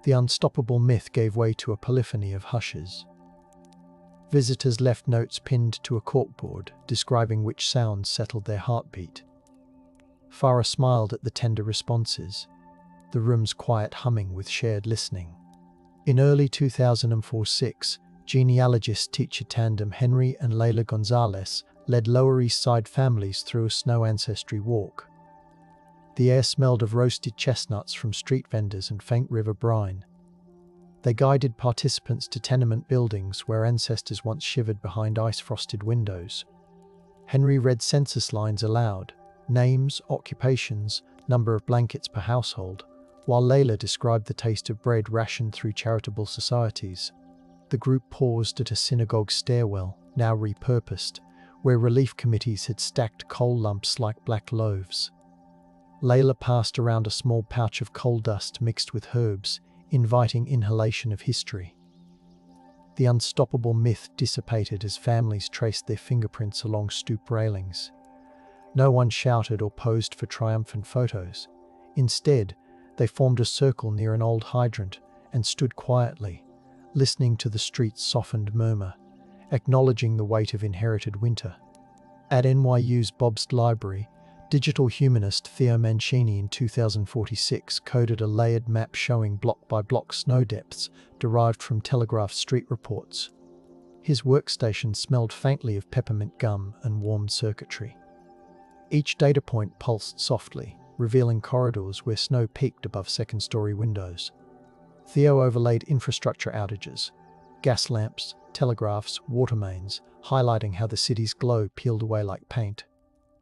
The unstoppable myth gave way to a polyphony of hushes. Visitors left notes pinned to a corkboard, describing which sounds settled their heartbeat. Farah smiled at the tender responses, the room's quiet humming with shared listening. In early 2004-06, genealogist teacher tandem Henry and Leila Gonzalez led Lower East Side families through a snow ancestry walk. The air smelled of roasted chestnuts from street vendors and faint river brine. They guided participants to tenement buildings where ancestors once shivered behind ice-frosted windows. Henry read census lines aloud, names, occupations, number of blankets per household, while Leila described the taste of bread rationed through charitable societies. The group paused at a synagogue stairwell, now repurposed, where relief committees had stacked coal lumps like black loaves. Leila passed around a small pouch of coal dust mixed with herbs, inviting inhalation of history. The unstoppable myth dissipated as families traced their fingerprints along stoop railings. No one shouted or posed for triumphant photos. Instead, they formed a circle near an old hydrant and stood quietly, listening to the street's softened murmur, acknowledging the weight of inherited winter. At NYU's Bobst Library, digital humanist Theo Mancini in 2046 coded a layered map showing block-by-block snow depths derived from Telegraph street reports. His workstation smelled faintly of peppermint gum and warmed circuitry. Each data point pulsed softly, revealing corridors where snow peaked above second-story windows. Theo overlaid infrastructure outages, gas lamps, telegraphs, water mains, highlighting how the city's glow peeled away like paint.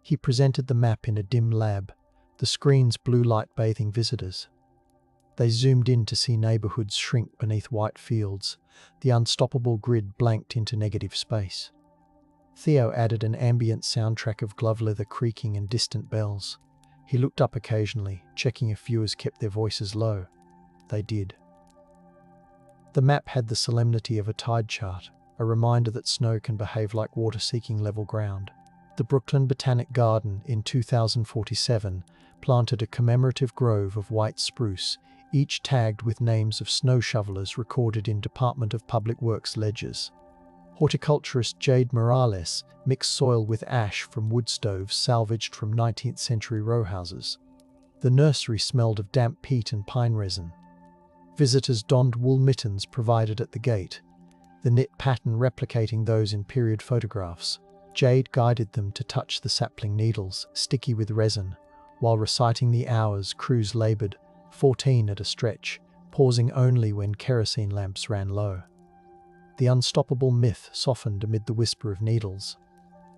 He presented the map in a dim lab, the screen's blue light bathing visitors. They zoomed in to see neighborhoods shrink beneath white fields, the unstoppable grid blanked into negative space. Theo added an ambient soundtrack of glove leather creaking and distant bells. He looked up occasionally, checking if viewers kept their voices low. They did. The map had the solemnity of a tide chart, a reminder that snow can behave like water seeking level ground. The Brooklyn Botanic Garden in 2047 planted a commemorative grove of white spruce, each tagged with names of snow shovelers recorded in Department of Public Works ledgers. Horticulturist Jade Morales mixed soil with ash from wood stoves salvaged from 19th century row houses. The nursery smelled of damp peat and pine resin. Visitors donned wool mittens provided at the gate, the knit pattern replicating those in period photographs. Jade guided them to touch the sapling needles, sticky with resin, while reciting the hours crews labored, 14 at a stretch, pausing only when kerosene lamps ran low. The unstoppable myth softened amid the whisper of needles.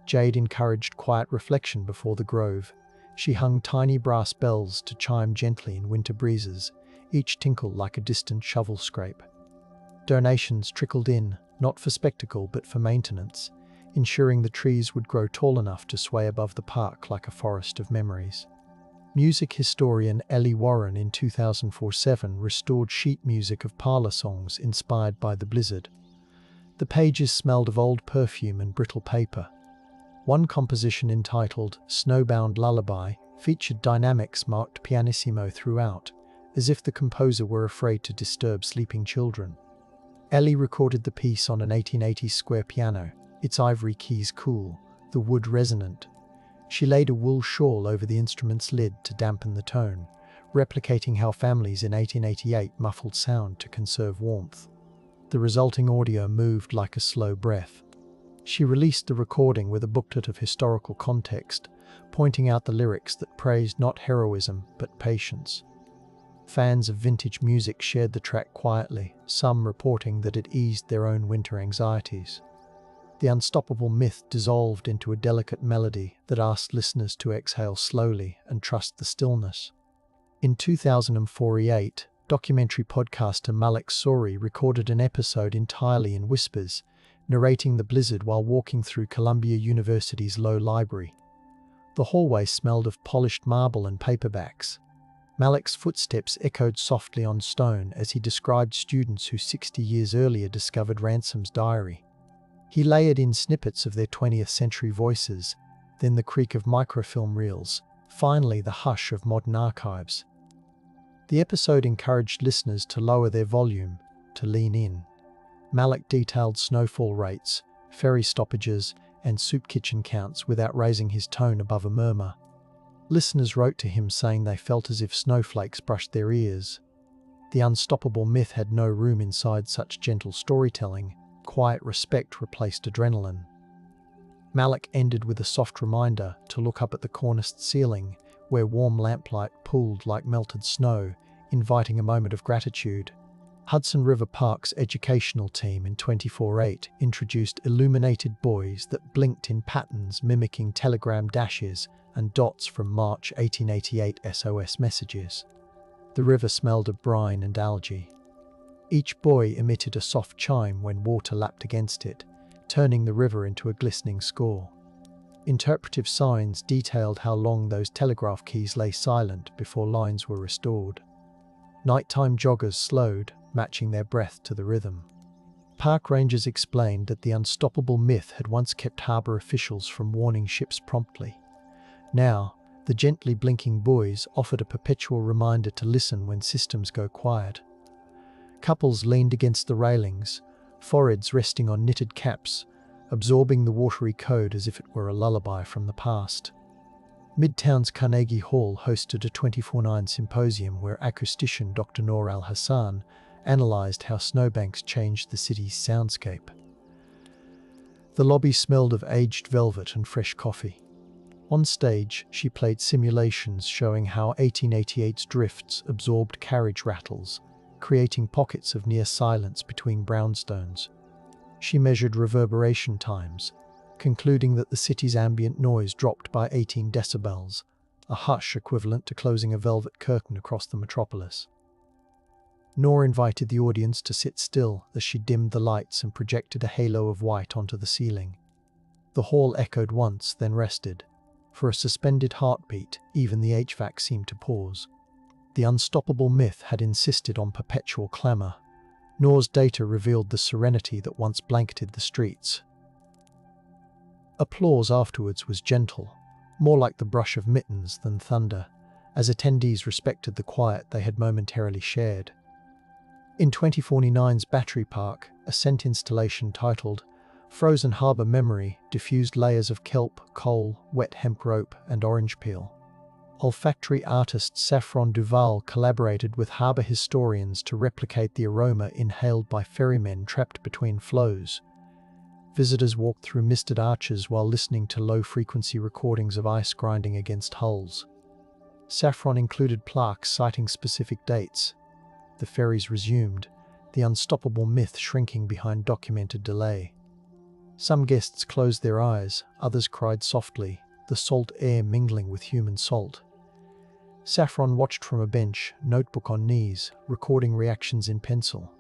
Jade encouraged quiet reflection before the grove. She hung tiny brass bells to chime gently in winter breezes, each tinkle like a distant shovel scrape. Donations trickled in, not for spectacle but for maintenance, ensuring the trees would grow tall enough to sway above the park like a forest of memories. Music historian Ellie Warren in 2004-07 restored sheet music of parlor songs inspired by the blizzard. The pages smelled of old perfume and brittle paper. One composition entitled Snowbound Lullaby Featured dynamics marked pianissimo throughout, as if the composer were afraid to disturb sleeping children. Ellie recorded the piece on an 1880s square piano, its ivory keys cool, the wood resonant. She laid a wool shawl over the instrument's lid to dampen the tone, replicating how families in 1888 muffled sound to conserve warmth. The resulting audio moved like a slow breath. She released the recording with a booklet of historical context, pointing out the lyrics that praised not heroism but patience. Fans of vintage music shared the track quietly, some reporting that it eased their own winter anxieties. The unstoppable myth dissolved into a delicate melody that asked listeners to exhale slowly and trust the stillness. In 2048, documentary podcaster Malik Sori recorded an episode entirely in whispers, narrating the blizzard while walking through Columbia University's Low Library. The hallway smelled of polished marble and paperbacks. Malik's footsteps echoed softly on stone as he described students who 60 years earlier discovered Ransom's diary. He layered in snippets of their 20th century voices, then the creak of microfilm reels, finally the hush of modern archives. The episode encouraged listeners to lower their volume, to lean in. Malik detailed snowfall rates, ferry stoppages, and soup kitchen counts without raising his tone above a murmur. Listeners wrote to him saying they felt as if snowflakes brushed their ears. The unstoppable myth had no room inside such gentle storytelling. Quiet respect replaced adrenaline. Malik ended with a soft reminder to look up at the corniced ceiling, where warm lamplight pooled like melted snow, inviting a moment of gratitude. Hudson River Park's educational team in 24/8 introduced illuminated buoys that blinked in patterns mimicking telegram dashes and dots from March 1888 SOS messages. The river smelled of brine and algae. Each buoy emitted a soft chime when water lapped against it, turning the river into a glistening score. Interpretive signs detailed how long those telegraph keys lay silent before lines were restored. Nighttime joggers slowed, matching their breath to the rhythm. Park rangers explained that the unstoppable myth had once kept harbour officials from warning ships promptly. Now, the gently blinking buoys offered a perpetual reminder to listen when systems go quiet. Couples leaned against the railings, foreheads resting on knitted caps, absorbing the watery code as if it were a lullaby from the past. Midtown's Carnegie Hall hosted a 24/9 symposium where acoustician Dr. Noor Al-Hassan analysed how snowbanks changed the city's soundscape. The lobby smelled of aged velvet and fresh coffee. On stage, she played simulations showing how 1888's drifts absorbed carriage rattles, creating pockets of near silence between brownstones. She measured reverberation times, concluding that the city's ambient noise dropped by 18 decibels, a hush equivalent to closing a velvet curtain across the metropolis. Noor invited the audience to sit still as she dimmed the lights and projected a halo of white onto the ceiling. The hall echoed once, then rested. For a suspended heartbeat, even the HVAC seemed to pause. The unstoppable myth had insisted on perpetual clamour. Noor's data revealed the serenity that once blanketed the streets. Applause afterwards was gentle, more like the brush of mittens than thunder, as attendees respected the quiet they had momentarily shared. In 2049's Battery Park, a scent installation titled Frozen Harbour Memory diffused layers of kelp, coal, wet hemp rope, and orange peel. Olfactory artist Saffron Duval collaborated with harbour historians to replicate the aroma inhaled by ferrymen trapped between flows. Visitors walked through misted arches while listening to low-frequency recordings of ice grinding against hulls. Saffron included plaques citing specific dates. The ferries resumed, the unstoppable myth shrinking behind documented delay. Some guests closed their eyes, others cried softly, the salt air mingling with human salt. Saffron watched from a bench, notebook on knees, recording reactions in pencil.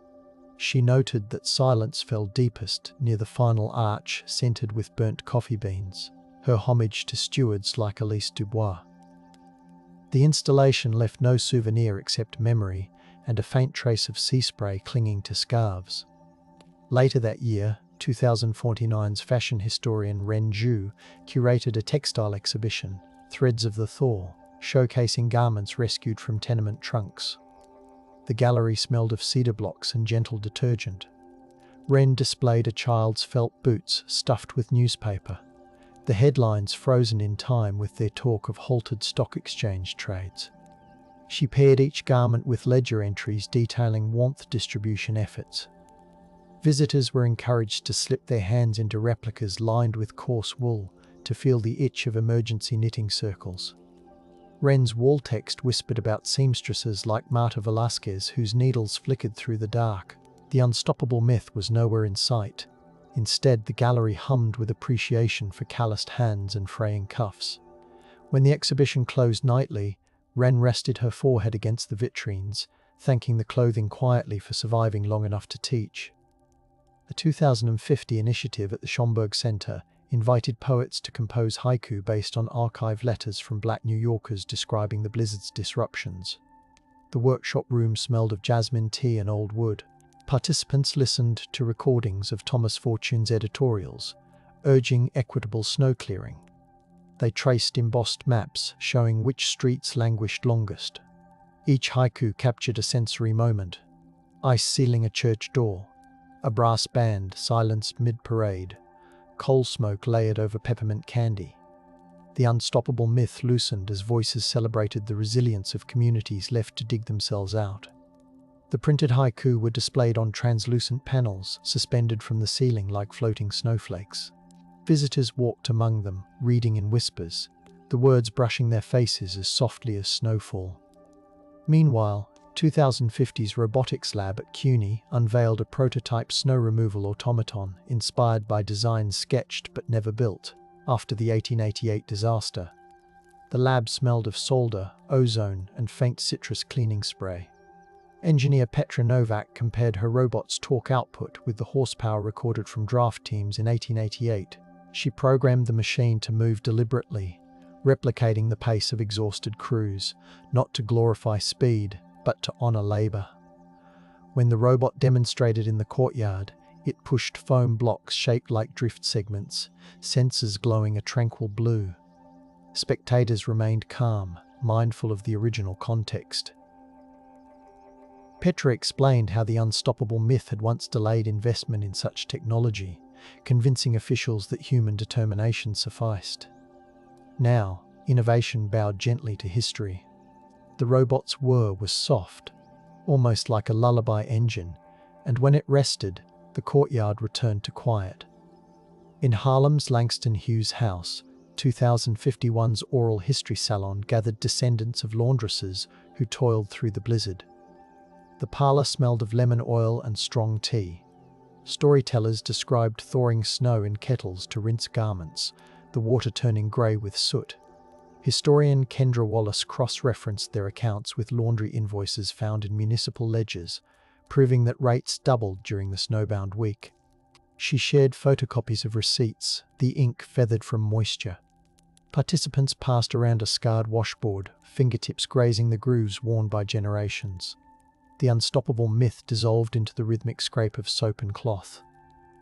She noted that silence fell deepest near the final arch scented with burnt coffee beans, her homage to stewards like Elise Dubois. The installation left no souvenir except memory and a faint trace of sea spray clinging to scarves. Later that year, 2049's fashion historian Ren Zhu curated a textile exhibition, Threads of the Thaw, showcasing garments rescued from tenement trunks. The gallery smelled of cedar blocks and gentle detergent. Wren displayed a child's felt boots stuffed with newspaper, the headlines frozen in time with their talk of halted stock exchange trades. She paired each garment with ledger entries detailing warmth distribution efforts. Visitors were encouraged to slip their hands into replicas lined with coarse wool to feel the itch of emergency knitting circles. Wren's wall text whispered about seamstresses like Marta Velasquez whose needles flickered through the dark. The unstoppable myth was nowhere in sight. Instead, the gallery hummed with appreciation for calloused hands and fraying cuffs. When the exhibition closed nightly, Wren rested her forehead against the vitrines, thanking the clothing quietly for surviving long enough to teach. A 2050 initiative at the Schomburg Center invited poets to compose haiku based on archived letters from Black New Yorkers describing the blizzard's disruptions. The workshop room smelled of jasmine tea and old wood. Participants listened to recordings of Thomas Fortune's editorials, urging equitable snow clearing. They traced embossed maps showing which streets languished longest. Each haiku captured a sensory moment: ice sealing a church door, a brass band silenced mid-parade, coal smoke layered over peppermint candy. The unstoppable myth loosened as voices celebrated the resilience of communities left to dig themselves out. The printed haiku were displayed on translucent panels suspended from the ceiling like floating snowflakes. Visitors walked among them, reading in whispers, the words brushing their faces as softly as snowfall. Meanwhile, 2050's robotics lab at CUNY unveiled a prototype snow removal automaton inspired by designs sketched but never built after the 1888 disaster. The lab smelled of solder, ozone, and faint citrus cleaning spray. Engineer Petra Novak compared her robot's torque output with the horsepower recorded from draft teams in 1888. She programmed the machine to move deliberately, replicating the pace of exhausted crews, not to glorify speed, but to honor labor. When the robot demonstrated in the courtyard, it pushed foam blocks shaped like drift segments, sensors glowing a tranquil blue. Spectators remained calm, mindful of the original context. Petra explained how the unstoppable myth had once delayed investment in such technology, convincing officials that human determination sufficed. Now, innovation bowed gently to history. The robot's whir was soft, almost like a lullaby engine, and when it rested, the courtyard returned to quiet. In Harlem's Langston Hughes House, 2051's oral history salon gathered descendants of laundresses who toiled through the blizzard. The parlor smelled of lemon oil and strong tea. Storytellers described thawing snow in kettles to rinse garments, the water turning grey with soot. Historian Kendra Wallace cross-referenced their accounts with laundry invoices found in municipal ledgers, proving that rates doubled during the snowbound week. She shared photocopies of receipts, the ink feathered from moisture. Participants passed around a scarred washboard, fingertips grazing the grooves worn by generations. The unstoppable myth dissolved into the rhythmic scrape of soap and cloth.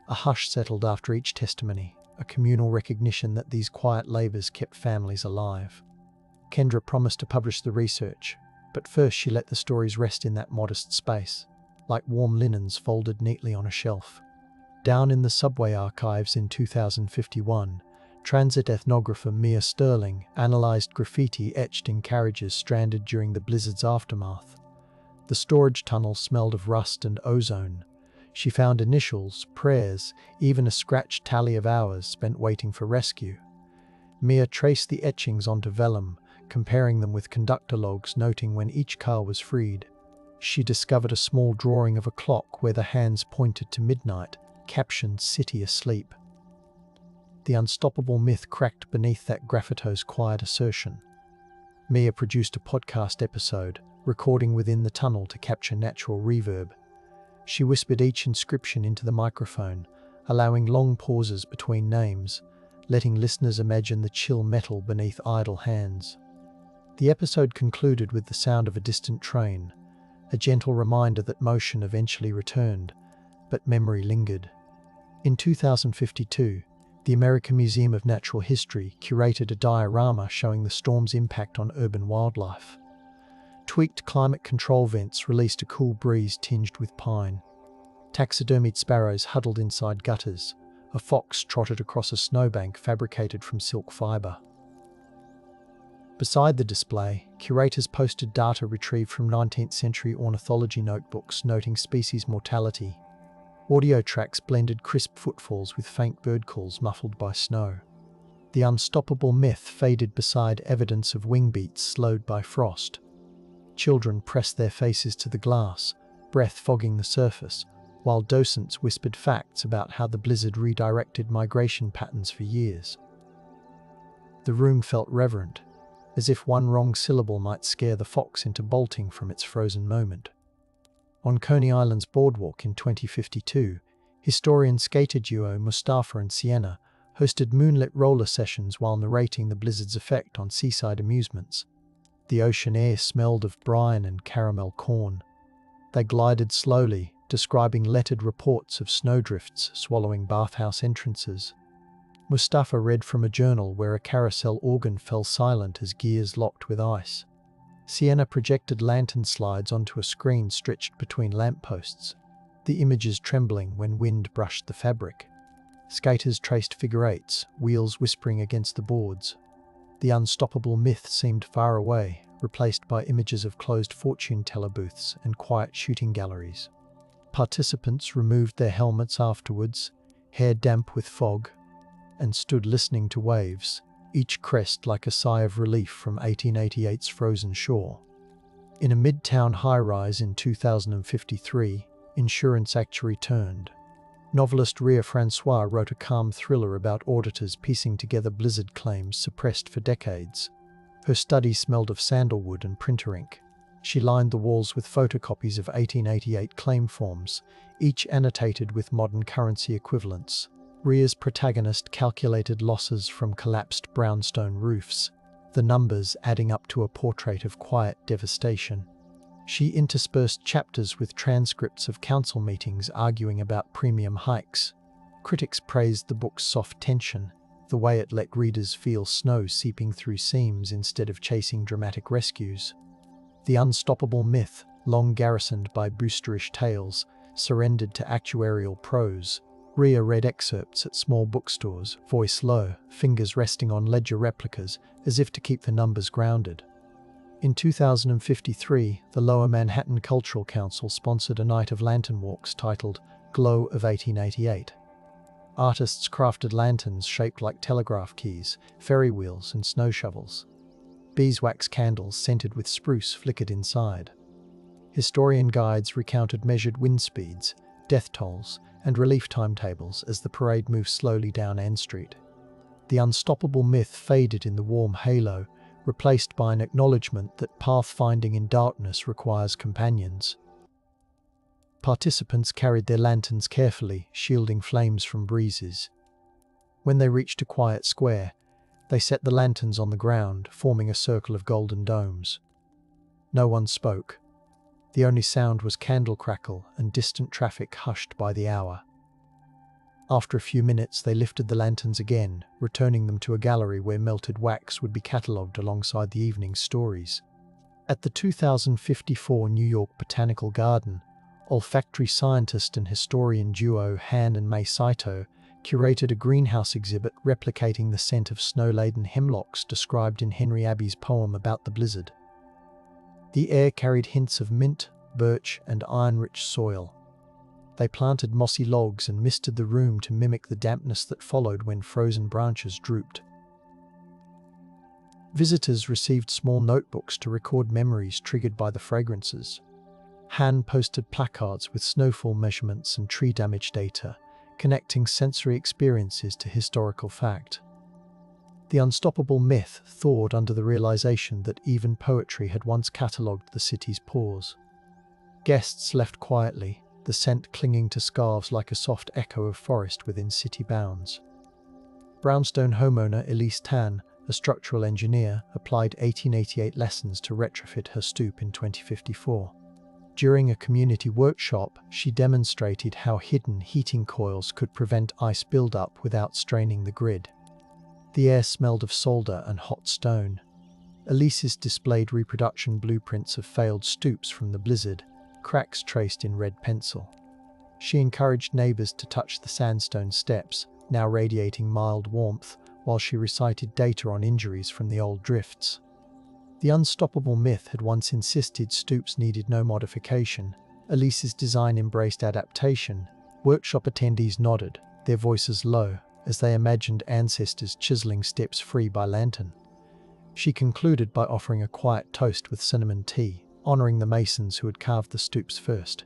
A hush settled after each testimony, a communal recognition that these quiet labors kept families alive. Kendra promised to publish the research, but first she let the stories rest in that modest space, like warm linens folded neatly on a shelf. Down in the subway archives in 2051, transit ethnographer Mia Sterling analyzed graffiti etched in carriages stranded during the blizzard's aftermath. The storage tunnel smelled of rust and ozone. She found initials, prayers, even a scratched tally of hours spent waiting for rescue. Mia traced the etchings onto vellum, comparing them with conductor logs noting when each car was freed. She discovered a small drawing of a clock where the hands pointed to midnight, captioned "City Asleep." The unstoppable myth cracked beneath that graffito's quiet assertion. Mia produced a podcast episode, recording within the tunnel to capture natural reverb. She whispered each inscription into the microphone, allowing long pauses between names, letting listeners imagine the chill metal beneath idle hands. The episode concluded with the sound of a distant train, a gentle reminder that motion eventually returned, but memory lingered. In 2052, The American Museum of Natural History curated a diorama showing the storm's impact on urban wildlife. Tweaked climate control vents released a cool breeze tinged with pine. Taxidermied sparrows huddled inside gutters. A fox trotted across a snowbank fabricated from silk fibre. Beside the display, curators posted data retrieved from 19th century ornithology notebooks noting species mortality. Audio tracks blended crisp footfalls with faint bird calls muffled by snow. The unstoppable myth faded beside evidence of wing beats slowed by frost. Children pressed their faces to the glass, breath fogging the surface, while docents whispered facts about how the blizzard redirected migration patterns for years. The room felt reverent, as if one wrong syllable might scare the fox into bolting from its frozen moment. On Coney Island's boardwalk in 2052, historian skater duo Mustafa and Sienna hosted moonlit roller sessions while narrating the blizzard's effect on seaside amusements. The ocean air smelled of brine and caramel corn. They glided slowly, describing lettered reports of snowdrifts swallowing bathhouse entrances. Mustafa read from a journal where a carousel organ fell silent as gears locked with ice. Sienna projected lantern slides onto a screen stretched between lampposts, the images trembling when wind brushed the fabric. Skaters traced figure eights, wheels whispering against the boards. The unstoppable myth seemed far away, replaced by images of closed fortune teller booths and quiet shooting galleries. Participants removed their helmets afterwards, hair damp with fog, and stood listening to waves, each crest like a sigh of relief from 1888's frozen shore. In a midtown high-rise in 2053, insurance actuary turned. Novelist Ria Francois wrote a calm thriller about auditors piecing together blizzard claims suppressed for decades. Her study smelled of sandalwood and printer ink. She lined the walls with photocopies of 1888 claim forms, each annotated with modern currency equivalents. Ria's protagonist calculated losses from collapsed brownstone roofs, the numbers adding up to a portrait of quiet devastation. She interspersed chapters with transcripts of council meetings arguing about premium hikes. Critics praised the book's soft tension, the way it let readers feel snow seeping through seams instead of chasing dramatic rescues. The unstoppable myth, long garrisoned by boosterish tales, surrendered to actuarial prose. Ria read excerpts at small bookstores, voice low, fingers resting on ledger replicas, as if to keep the numbers grounded. In 2053, the Lower Manhattan Cultural Council sponsored a night of lantern walks titled Glow of 1888. Artists crafted lanterns shaped like telegraph keys, ferry wheels, and snow shovels. Beeswax candles scented with spruce flickered inside. Historian guides recounted measured wind speeds, death tolls, and relief timetables as the parade moved slowly down N Street. The unstoppable myth faded in the warm halo, replaced by an acknowledgement that pathfinding in darkness requires companions. Participants carried their lanterns carefully, shielding flames from breezes. When they reached a quiet square, they set the lanterns on the ground, forming a circle of golden domes. No one spoke. The only sound was candle crackle and distant traffic hushed by the hour. After a few minutes, they lifted the lanterns again, returning them to a gallery where melted wax would be catalogued alongside the evening's stories. At the 2054 New York Botanical Garden, olfactory scientist and historian duo Han and Mei Saito curated a greenhouse exhibit replicating the scent of snow-laden hemlocks described in Henry Abbey's poem about the blizzard. The air carried hints of mint, birch, and iron-rich soil. They planted mossy logs and misted the room to mimic the dampness that followed when frozen branches drooped. Visitors received small notebooks to record memories triggered by the fragrances. Han posted placards with snowfall measurements and tree damage data, connecting sensory experiences to historical fact. The unstoppable myth thawed under the realization that even poetry had once catalogued the city's pores. Guests left quietly, the scent clinging to scarves like a soft echo of forest within city bounds. Brownstone homeowner Elise Tan, a structural engineer, applied 1888 lessons to retrofit her stoop in 2054. During a community workshop, she demonstrated how hidden heating coils could prevent ice buildup without straining the grid. The air smelled of solder and hot stone. Elise's displayed reproduction blueprints of failed stoops from the blizzard, cracks traced in red pencil. She encouraged neighbors to touch the sandstone steps, now radiating mild warmth, while she recited data on injuries from the old drifts. The unstoppable myth had once insisted stoops needed no modification. Elise's design embraced adaptation. Workshop attendees nodded, their voices low, as they imagined ancestors chiseling steps free by lantern. She concluded by offering a quiet toast with cinnamon tea, honoring the masons who had carved the stoops first.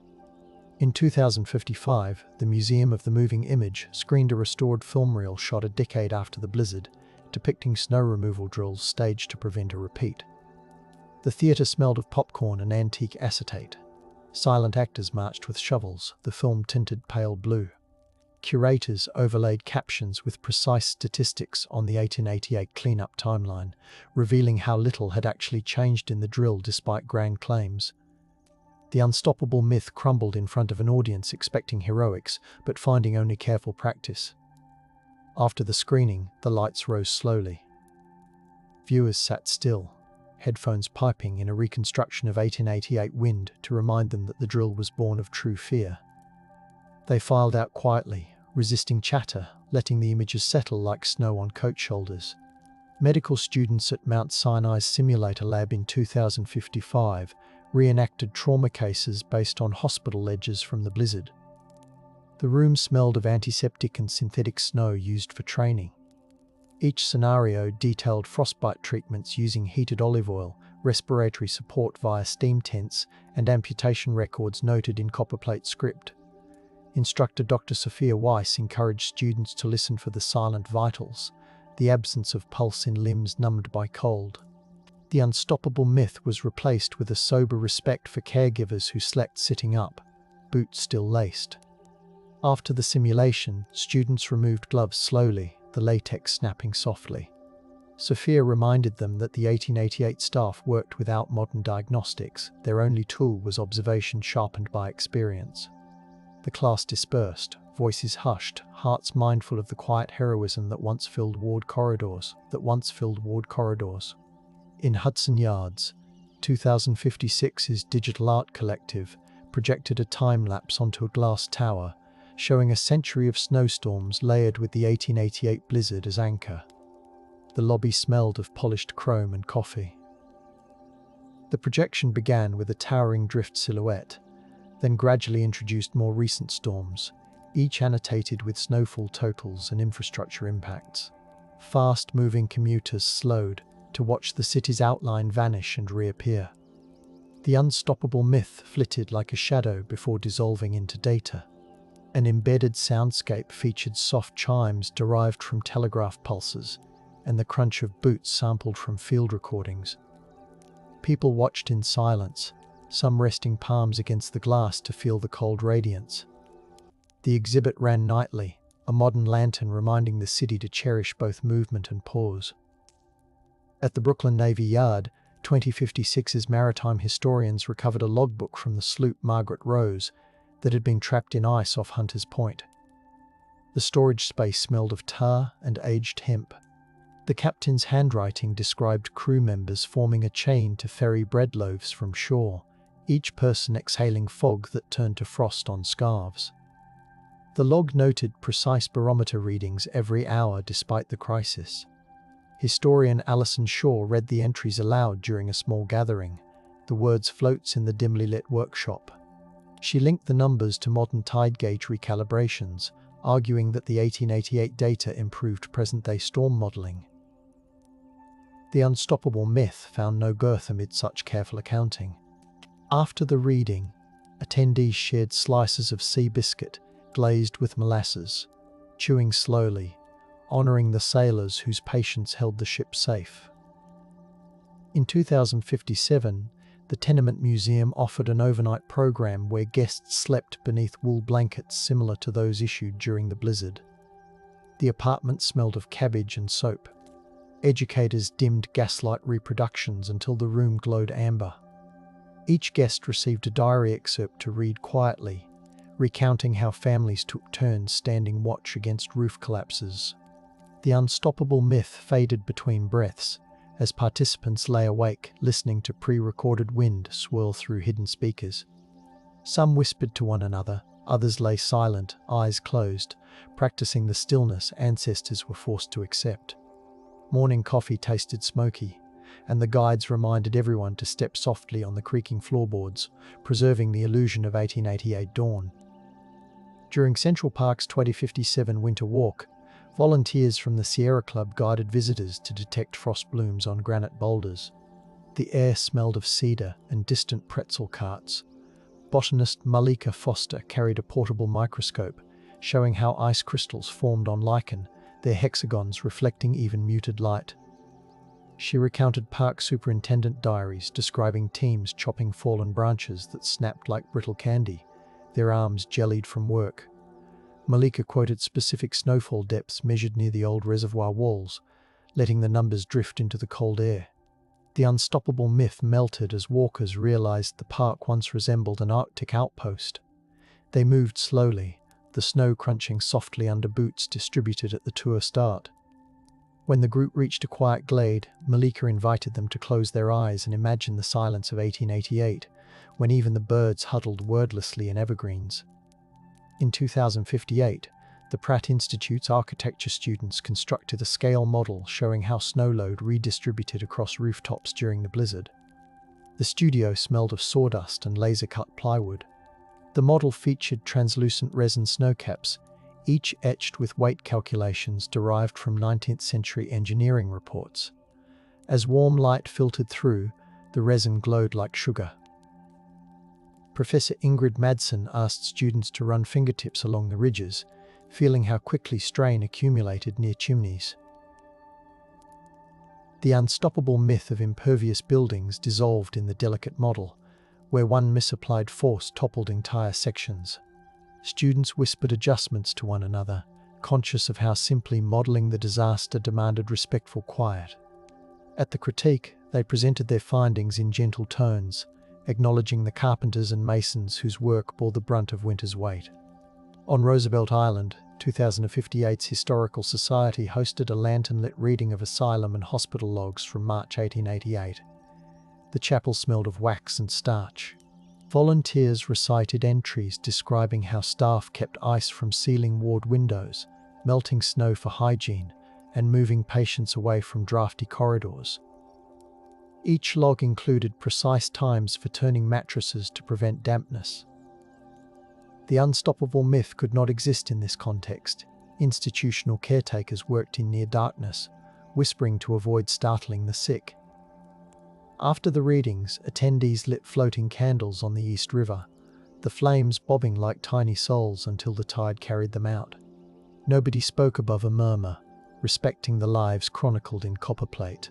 In 2055, the Museum of the Moving Image screened a restored film reel shot a decade after the blizzard, depicting snow removal drills staged to prevent a repeat. The theatre smelled of popcorn and antique acetate. Silent actors marched with shovels, the film tinted pale blue. Curators overlaid captions with precise statistics on the 1888 cleanup timeline, revealing how little had actually changed in the drill despite grand claims. The unstoppable myth crumbled in front of an audience expecting heroics, but finding only careful practice. After the screening, the lights rose slowly. Viewers sat still, headphones piping in a reconstruction of 1888 wind to remind them that the drill was born of true fear. They filed out quietly, resisting chatter, letting the images settle like snow on coat shoulders. Medical students at Mount Sinai's simulator lab in 2055 reenacted trauma cases based on hospital ledgers from the blizzard. The room smelled of antiseptic and synthetic snow used for training. Each scenario detailed frostbite treatments using heated olive oil, respiratory support via steam tents, and amputation records noted in copperplate script. Instructor Dr. Sophia Weiss encouraged students to listen for the silent vitals, the absence of pulse in limbs numbed by cold. The unstoppable myth was replaced with a sober respect for caregivers who slept sitting up, boots still laced. After the simulation, students removed gloves slowly, the latex snapping softly. Sophia reminded them that the 1888 staff worked without modern diagnostics. Their only tool was observation sharpened by experience. The class dispersed, voices hushed, hearts mindful of the quiet heroism that once filled ward corridors. In Hudson Yards, 2056's Digital Art Collective projected a time-lapse onto a glass tower, showing a century of snowstorms layered with the 1888 blizzard as anchor. The lobby smelled of polished chrome and coffee. The projection began with a towering drift silhouette, then gradually introduced more recent storms, each annotated with snowfall totals and infrastructure impacts. Fast-moving commuters slowed to watch the city's outline vanish and reappear. The unstoppable myth flitted like a shadow before dissolving into data. An embedded soundscape featured soft chimes derived from telegraph pulses and the crunch of boots sampled from field recordings. People watched in silence, some resting palms against the glass to feel the cold radiance. The exhibit ran nightly, a modern lantern reminding the city to cherish both movement and pause. At the Brooklyn Navy Yard, 2056's maritime historians recovered a logbook from the sloop Margaret Rose that had been trapped in ice off Hunter's Point. The storage space smelled of tar and aged hemp. The captain's handwriting described crew members forming a chain to ferry bread loaves from shore, each person exhaling fog that turned to frost on scarves. The log noted precise barometer readings every hour despite the crisis. Historian Alison Shaw read the entries aloud during a small gathering, the words floats in the dimly lit workshop. She linked the numbers to modern tide gauge recalibrations, arguing that the 1888 data improved present-day storm modelling. The unstoppable myth found no girth amid such careful accounting. After the reading, attendees shared slices of sea biscuit glazed with molasses, chewing slowly, honouring the sailors whose patience held the ship safe. In 2057, the Tenement Museum offered an overnight program where guests slept beneath wool blankets similar to those issued during the blizzard. The apartment smelled of cabbage and soap. Educators dimmed gaslight reproductions until the room glowed amber. Each guest received a diary excerpt to read quietly, recounting how families took turns standing watch against roof collapses. The unstoppable myth faded between breaths as participants lay awake, listening to pre-recorded wind swirl through hidden speakers. Some whispered to one another, others lay silent, eyes closed, practicing the stillness ancestors were forced to accept. Morning coffee tasted smoky, and the guides reminded everyone to step softly on the creaking floorboards, preserving the illusion of 1888 dawn. During Central Park's 2057 Winter Walk, volunteers from the Sierra Club guided visitors to detect frost blooms on granite boulders. The air smelled of cedar and distant pretzel carts. Botanist Malika Foster carried a portable microscope, showing how ice crystals formed on lichen, their hexagons reflecting even muted light. She recounted park superintendent diaries describing teams chopping fallen branches that snapped like brittle candy, their arms jellied from work. Malika quoted specific snowfall depths measured near the old reservoir walls, letting the numbers drift into the cold air. The unstoppable myth melted as walkers realized the park once resembled an Arctic outpost. They moved slowly, the snow crunching softly under boots distributed at the tour start. When the group reached a quiet glade, Malika invited them to close their eyes and imagine the silence of 1888, when even the birds huddled wordlessly in evergreens. In 2058, the Pratt Institute's architecture students constructed a scale model showing how snow load redistributed across rooftops during the blizzard. The studio smelled of sawdust and laser-cut plywood. The model featured translucent resin snowcaps, each etched with weight calculations derived from 19th century engineering reports. As warm light filtered through, the resin glowed like sugar. Professor Ingrid Madsen asked students to run fingertips along the ridges, feeling how quickly strain accumulated near chimneys. The unstoppable myth of impervious buildings dissolved in the delicate model, where one misapplied force toppled entire sections. Students whispered adjustments to one another, conscious of how simply modelling the disaster demanded respectful quiet. At the critique, they presented their findings in gentle tones, acknowledging the carpenters and masons whose work bore the brunt of winter's weight. On Roosevelt Island, 2058's Historical Society hosted a lantern-lit reading of asylum and hospital logs from March 1888. The chapel smelled of wax and starch. Volunteers recited entries describing how staff kept ice from sealing ward windows, melting snow for hygiene, and moving patients away from drafty corridors. Each log included precise times for turning mattresses to prevent dampness. The unstoppable myth could not exist in this context. Institutional caretakers worked in near darkness, whispering to avoid startling the sick. After the readings, attendees lit floating candles on the East River, the flames bobbing like tiny souls until the tide carried them out. Nobody spoke above a murmur, respecting the lives chronicled in copperplate.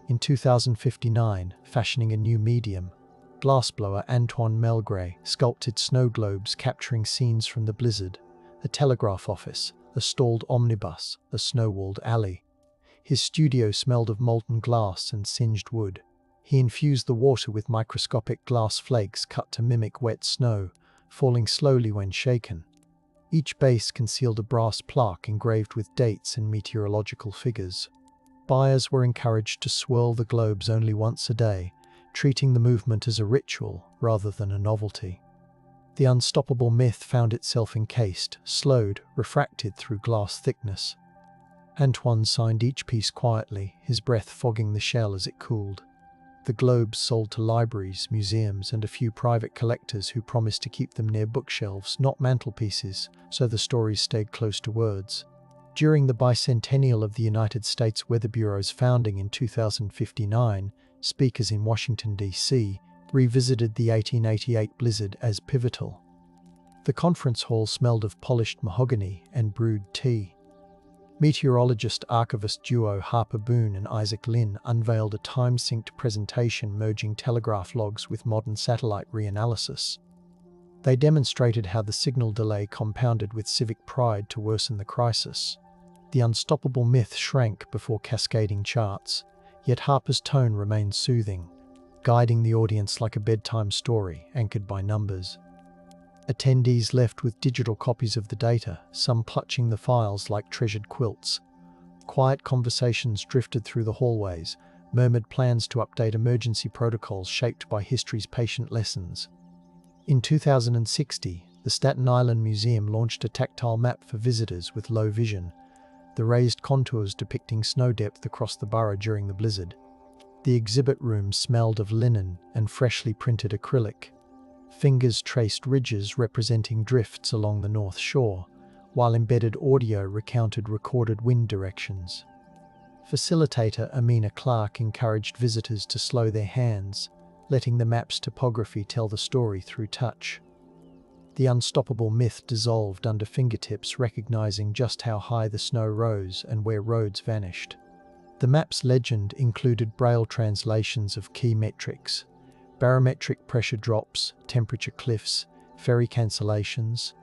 In 2059, fashioning a new medium, glassblower Antoine Melgray sculpted snow globes capturing scenes from the blizzard, a telegraph office, a stalled omnibus, a snow-walled alley. His studio smelled of molten glass and singed wood. He infused the water with microscopic glass flakes cut to mimic wet snow, falling slowly when shaken. Each base concealed a brass plaque engraved with dates and meteorological figures. Buyers were encouraged to swirl the globes only once a day, treating the movement as a ritual rather than a novelty. The unstoppable myth found itself encased, slowed, refracted through glass thickness. Antoine signed each piece quietly, his breath fogging the shell as it cooled. The globes sold to libraries, museums, and a few private collectors who promised to keep them near bookshelves, not mantelpieces, so the stories stayed close to words. During the bicentennial of the United States Weather Bureau's founding in 2059, speakers in Washington, D.C., revisited the 1888 blizzard as pivotal. The conference hall smelled of polished mahogany and brewed tea. Meteorologist archivist duo Harper Boone and Isaac Lynn unveiled a time-synced presentation merging telegraph logs with modern satellite reanalysis. They demonstrated how the signal delay compounded with civic pride to worsen the crisis. The unstoppable myth shrank before cascading charts, yet Harper's tone remained soothing. guiding the audience like a bedtime story anchored by numbers. Attendees left with digital copies of the data, some clutching the files like treasured quilts. Quiet conversations drifted through the hallways, murmured plans to update emergency protocols shaped by history's patient lessons. In 2060, the Staten Island Museum launched a tactile map for visitors with low vision, the raised contours depicting snow depth across the borough during the blizzard. The exhibit room smelled of linen and freshly printed acrylic. Fingers traced ridges representing drifts along the North Shore, while embedded audio recounted recorded wind directions. Facilitator Amina Clark encouraged visitors to slow their hands, letting the map's topography tell the story through touch. The unstoppable myth dissolved under fingertips, recognizing just how high the snow rose and where roads vanished. The map's legend included braille translations of key metrics: barometric pressure drops, temperature cliffs, ferry cancellations.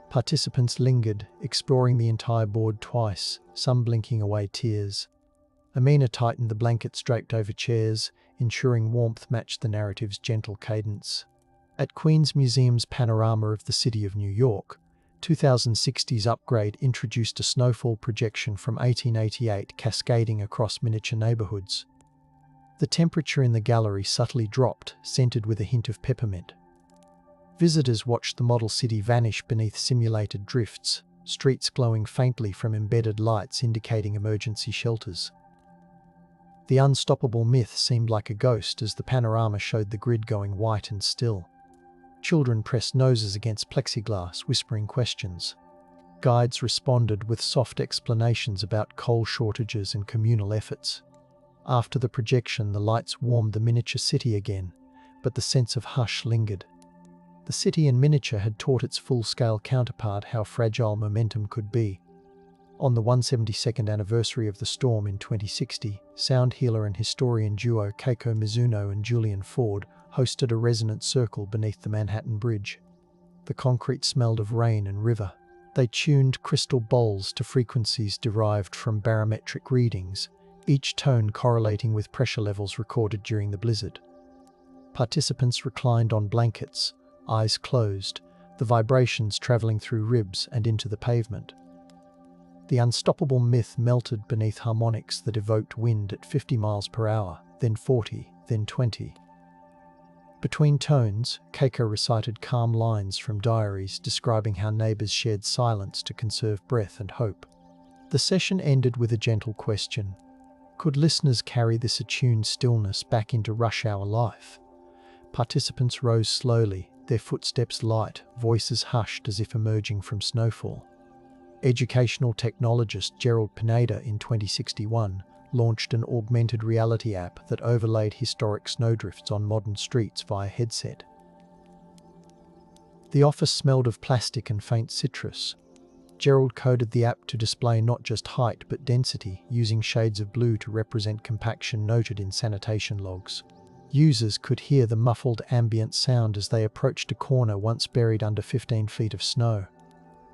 Participants lingered, exploring the entire board twice, some blinking away tears. Amina tightened the blankets draped over chairs, ensuring warmth matched the narrative's gentle cadence. At Queen's Museum's panorama of the city of New York, 2060's upgrade introduced a snowfall projection from 1888 cascading across miniature neighborhoods. The temperature in the gallery subtly dropped, scented with a hint of peppermint. Visitors watched the model city vanish beneath simulated drifts, streets glowing faintly from embedded lights indicating emergency shelters. The unstoppable myth seemed like a ghost as the panorama showed the grid going white and still. Children pressed noses against plexiglass, whispering questions. Guides responded with soft explanations about coal shortages and communal efforts. After the projection, the lights warmed the miniature city again, but the sense of hush lingered. The city in miniature had taught its full-scale counterpart how fragile momentum could be. On the 172nd anniversary of the storm in 2060, sound healer and historian duo Keiko Mizuno and Julian Ford hosted a resonant circle beneath the Manhattan Bridge. The concrete smelled of rain and river. They tuned crystal bowls to frequencies derived from barometric readings, each tone correlating with pressure levels recorded during the blizzard. Participants reclined on blankets, eyes closed, the vibrations traveling through ribs and into the pavement. The unstoppable myth melted beneath harmonics that evoked wind at 50 miles per hour, then 40, then 20. Between tones, Keiko recited calm lines from diaries describing how neighbors shared silence to conserve breath and hope. The session ended with a gentle question: could listeners carry this attuned stillness back into rush hour life? Participants rose slowly, their footsteps light, voices hushed as if emerging from snowfall. Educational technologist Gerald Pineda in 2061 launched an augmented reality app that overlaid historic snowdrifts on modern streets via headset. The office smelled of plastic and faint citrus. Gerald coded the app to display not just height but density, using shades of blue to represent compaction noted in sanitation logs. Users could hear the muffled ambient sound as they approached a corner once buried under 15 feet of snow.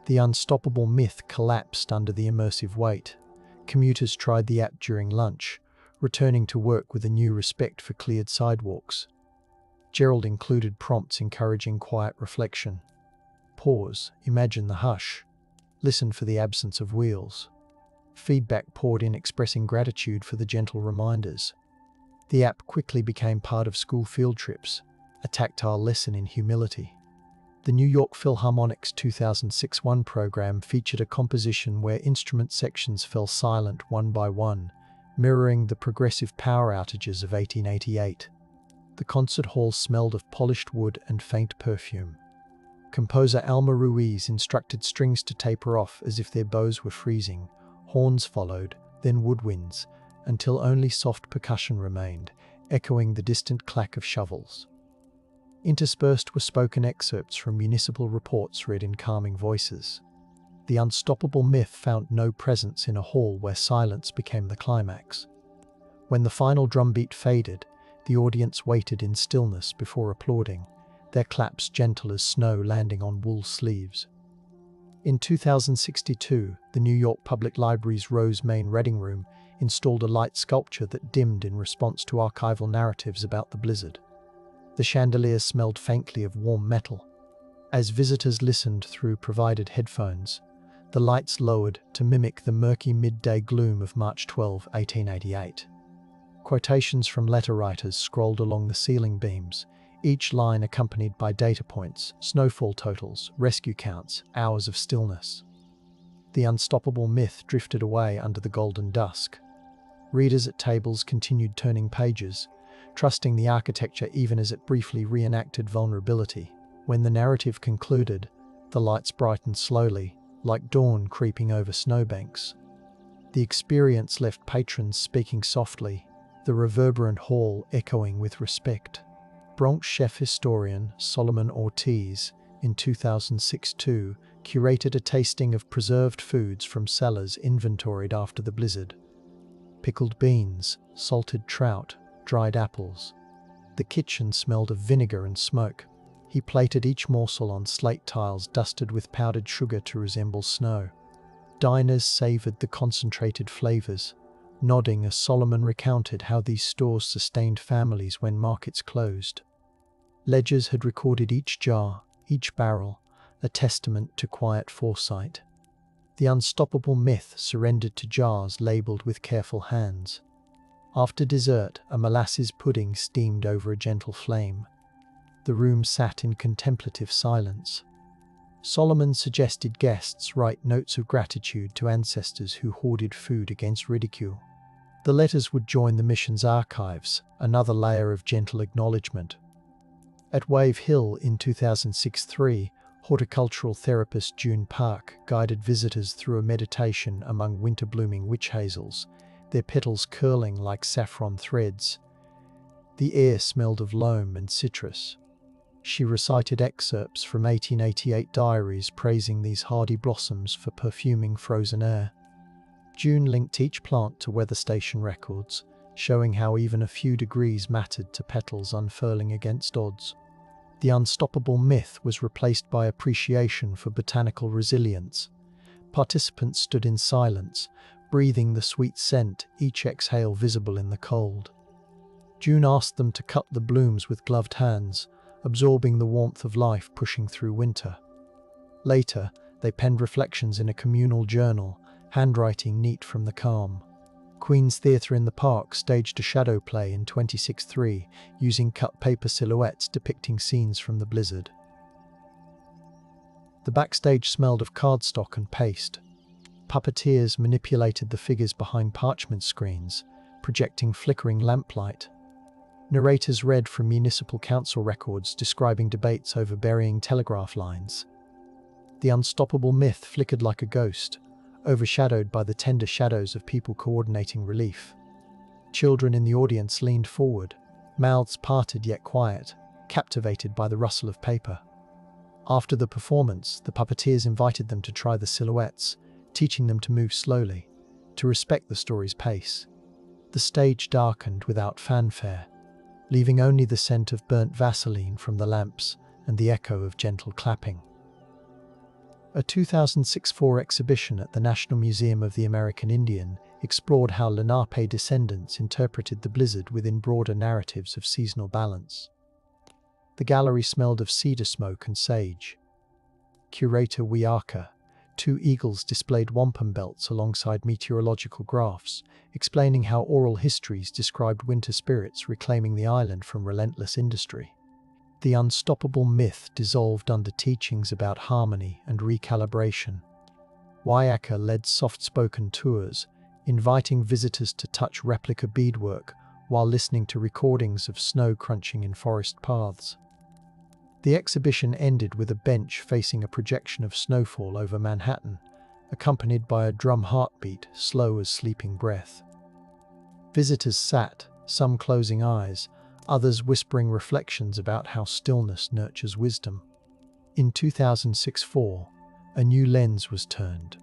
The unstoppable myth collapsed under the immersive weight. Commuters tried the app during lunch, returning to work with a new respect for cleared sidewalks. Gerald included prompts encouraging quiet reflection. Pause, imagine the hush. Listen for the absence of wheels. Feedback poured in expressing gratitude for the gentle reminders. The app quickly became part of school field trips, a tactile lesson in humility. The New York Philharmonic's 2006 program featured a composition where instrument sections fell silent one by one, mirroring the progressive power outages of 1888. The concert hall smelled of polished wood and faint perfume. Composer Alma Ruiz instructed strings to taper off as if their bows were freezing. Horns followed, then woodwinds, until only soft percussion remained, echoing the distant clack of shovels. Interspersed were spoken excerpts from municipal reports read in calming voices. The unstoppable myth found no presence in a hall where silence became the climax. When the final drumbeat faded, the audience waited in stillness before applauding, their claps gentle as snow landing on wool sleeves. In 2062, the New York Public Library's Rose Main Reading Room installed a light sculpture that dimmed in response to archival narratives about the blizzard. The chandelier smelled faintly of warm metal. As visitors listened through provided headphones, the lights lowered to mimic the murky midday gloom of March 12, 1888. Quotations from letter writers scrolled along the ceiling beams, each line accompanied by data points, snowfall totals, rescue counts, hours of stillness. The unstoppable myth drifted away under the golden dusk. Readers at tables continued turning pages, trusting the architecture even as it briefly reenacted vulnerability. When the narrative concluded, the lights brightened slowly, like dawn creeping over snowbanks. The experience left patrons speaking softly, the reverberant hall echoing with respect. Bronx chef historian Solomon Ortiz, in 2006 too, curated a tasting of preserved foods from cellars inventoried after the blizzard. Pickled beans, salted trout, dried apples. The kitchen smelled of vinegar and smoke. He plated each morsel on slate tiles dusted with powdered sugar to resemble snow. Diners savored the concentrated flavors, nodding as Solomon recounted how these stores sustained families when markets closed. Ledgers had recorded each jar, each barrel, a testament to quiet foresight. The unstoppable myth surrendered to jars labeled with careful hands. After dessert, a molasses pudding steamed over a gentle flame. The room sat in contemplative silence. Solomon suggested guests write notes of gratitude to ancestors who hoarded food against ridicule. The letters would join the mission's archives, another layer of gentle acknowledgement. At Wave Hill in 2006-03, horticultural therapist June Park guided visitors through a meditation among winter-blooming witch hazels, their petals curling like saffron threads. The air smelled of loam and citrus. She recited excerpts from 1888 diaries praising these hardy blossoms for perfuming frozen air. June linked each plant to weather station records, showing how even a few degrees mattered to petals unfurling against odds. The unstoppable myth was replaced by appreciation for botanical resilience. Participants stood in silence, breathing the sweet scent, each exhale visible in the cold. June asked them to cut the blooms with gloved hands, absorbing the warmth of life pushing through winter. Later, they penned reflections in a communal journal, handwriting neat from the calm. Queen's Theatre in the Park staged a shadow play in 26-3, using cut paper silhouettes depicting scenes from the blizzard. The backstage smelled of cardstock and paste. Puppeteers manipulated the figures behind parchment screens, projecting flickering lamplight. Narrators read from municipal council records describing debates over burying telegraph lines. The unstoppable myth flickered like a ghost, overshadowed by the tender shadows of people coordinating relief. Children in the audience leaned forward, mouths parted yet quiet, captivated by the rustle of paper. After the performance, the puppeteers invited them to try the silhouettes, teaching them to move slowly, to respect the story's pace. The stage darkened without fanfare, leaving only the scent of burnt Vaseline from the lamps and the echo of gentle clapping. A 2006-04 exhibition at the National Museum of the American Indian explored how Lenape descendants interpreted the blizzard within broader narratives of seasonal balance. The gallery smelled of cedar smoke and sage. Curator WWII, two eagles displayed wampum belts alongside meteorological graphs, explaining how oral histories described winter spirits reclaiming the island from relentless industry. The unstoppable myth dissolved under teachings about harmony and recalibration. WWII led soft-spoken tours, inviting visitors to touch replica beadwork while listening to recordings of snow crunching in forest paths. The exhibition ended with a bench facing a projection of snowfall over Manhattan, accompanied by a drum heartbeat slow as sleeping breath. Visitors sat, some closing eyes, others whispering reflections about how stillness nurtures wisdom. In 2006-04, a new lens was turned.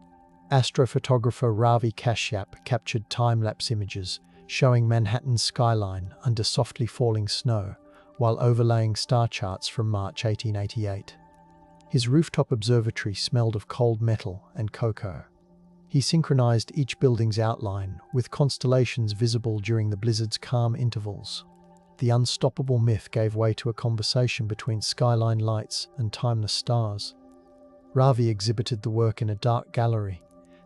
Astrophotographer Ravi Kashyap captured time-lapse images showing Manhattan's skyline under softly falling snow while overlaying star charts from March 1888. His rooftop observatory smelled of cold metal and cocoa. He synchronized each building's outline, with constellations visible during the blizzard's calm intervals. The unstoppable myth gave way to a conversation between skyline lights and timeless stars. Ravi exhibited the work in a dark gallery,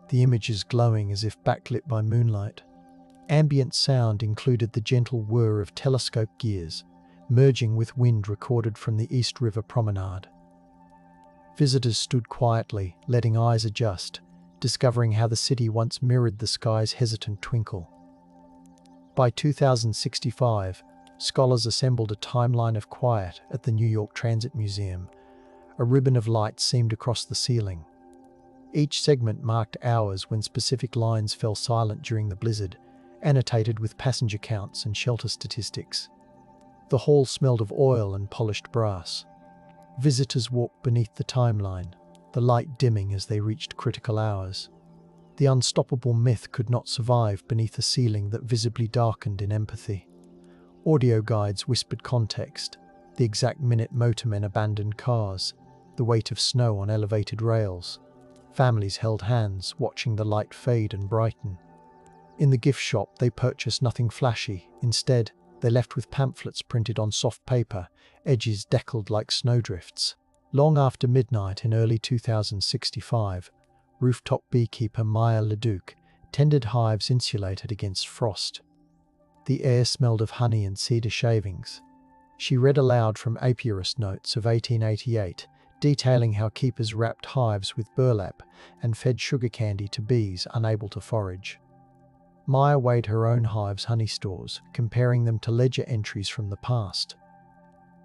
the images glowing as if backlit by moonlight. Ambient sound included the gentle whir of telescope gears, merging with wind recorded from the East River Promenade. Visitors stood quietly, letting eyes adjust, discovering how the city once mirrored the sky's hesitant twinkle. By 2065, scholars assembled a timeline of quiet at the New York Transit Museum. A ribbon of light seamed across the ceiling. Each segment marked hours when specific lines fell silent during the blizzard, annotated with passenger counts and shelter statistics. The hall smelled of oil and polished brass. Visitors walked beneath the timeline, the light dimming as they reached critical hours. The unstoppable myth could not survive beneath a ceiling that visibly darkened in empathy. Audio guides whispered context, the exact minute motormen abandoned cars, the weight of snow on elevated rails. Families held hands, watching the light fade and brighten. In the gift shop, they purchased nothing flashy. Instead, they left with pamphlets printed on soft paper, edges deckled like snowdrifts. Long after midnight in early 2065, rooftop beekeeper Maya Leduc tended hives insulated against frost. The air smelled of honey and cedar shavings. She read aloud from apiarist notes of 1888, detailing how keepers wrapped hives with burlap and fed sugar candy to bees unable to forage. Maya weighed her own hive's honey stores, comparing them to ledger entries from the past.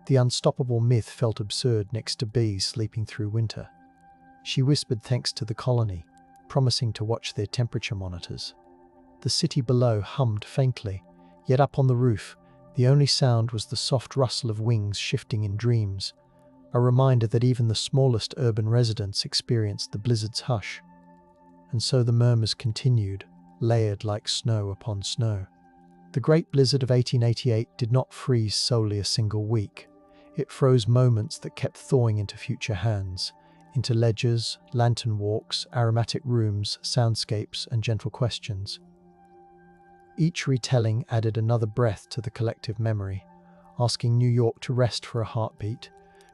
The unstoppable myth felt absurd next to bees sleeping through winter. She whispered thanks to the colony, promising to watch their temperature monitors. The city below hummed faintly, yet up on the roof, the only sound was the soft rustle of wings shifting in dreams, a reminder that even the smallest urban residents experienced the blizzard's hush. And so the murmurs continued, layered like snow upon snow. The Great Blizzard of 1888 did not freeze solely a single week. It froze moments that kept thawing into future hands, into ledgers, lantern walks, aromatic rooms, soundscapes, and gentle questions. Each retelling added another breath to the collective memory, asking New York to rest for a heartbeat,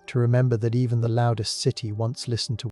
to remember that even the loudest city once listened to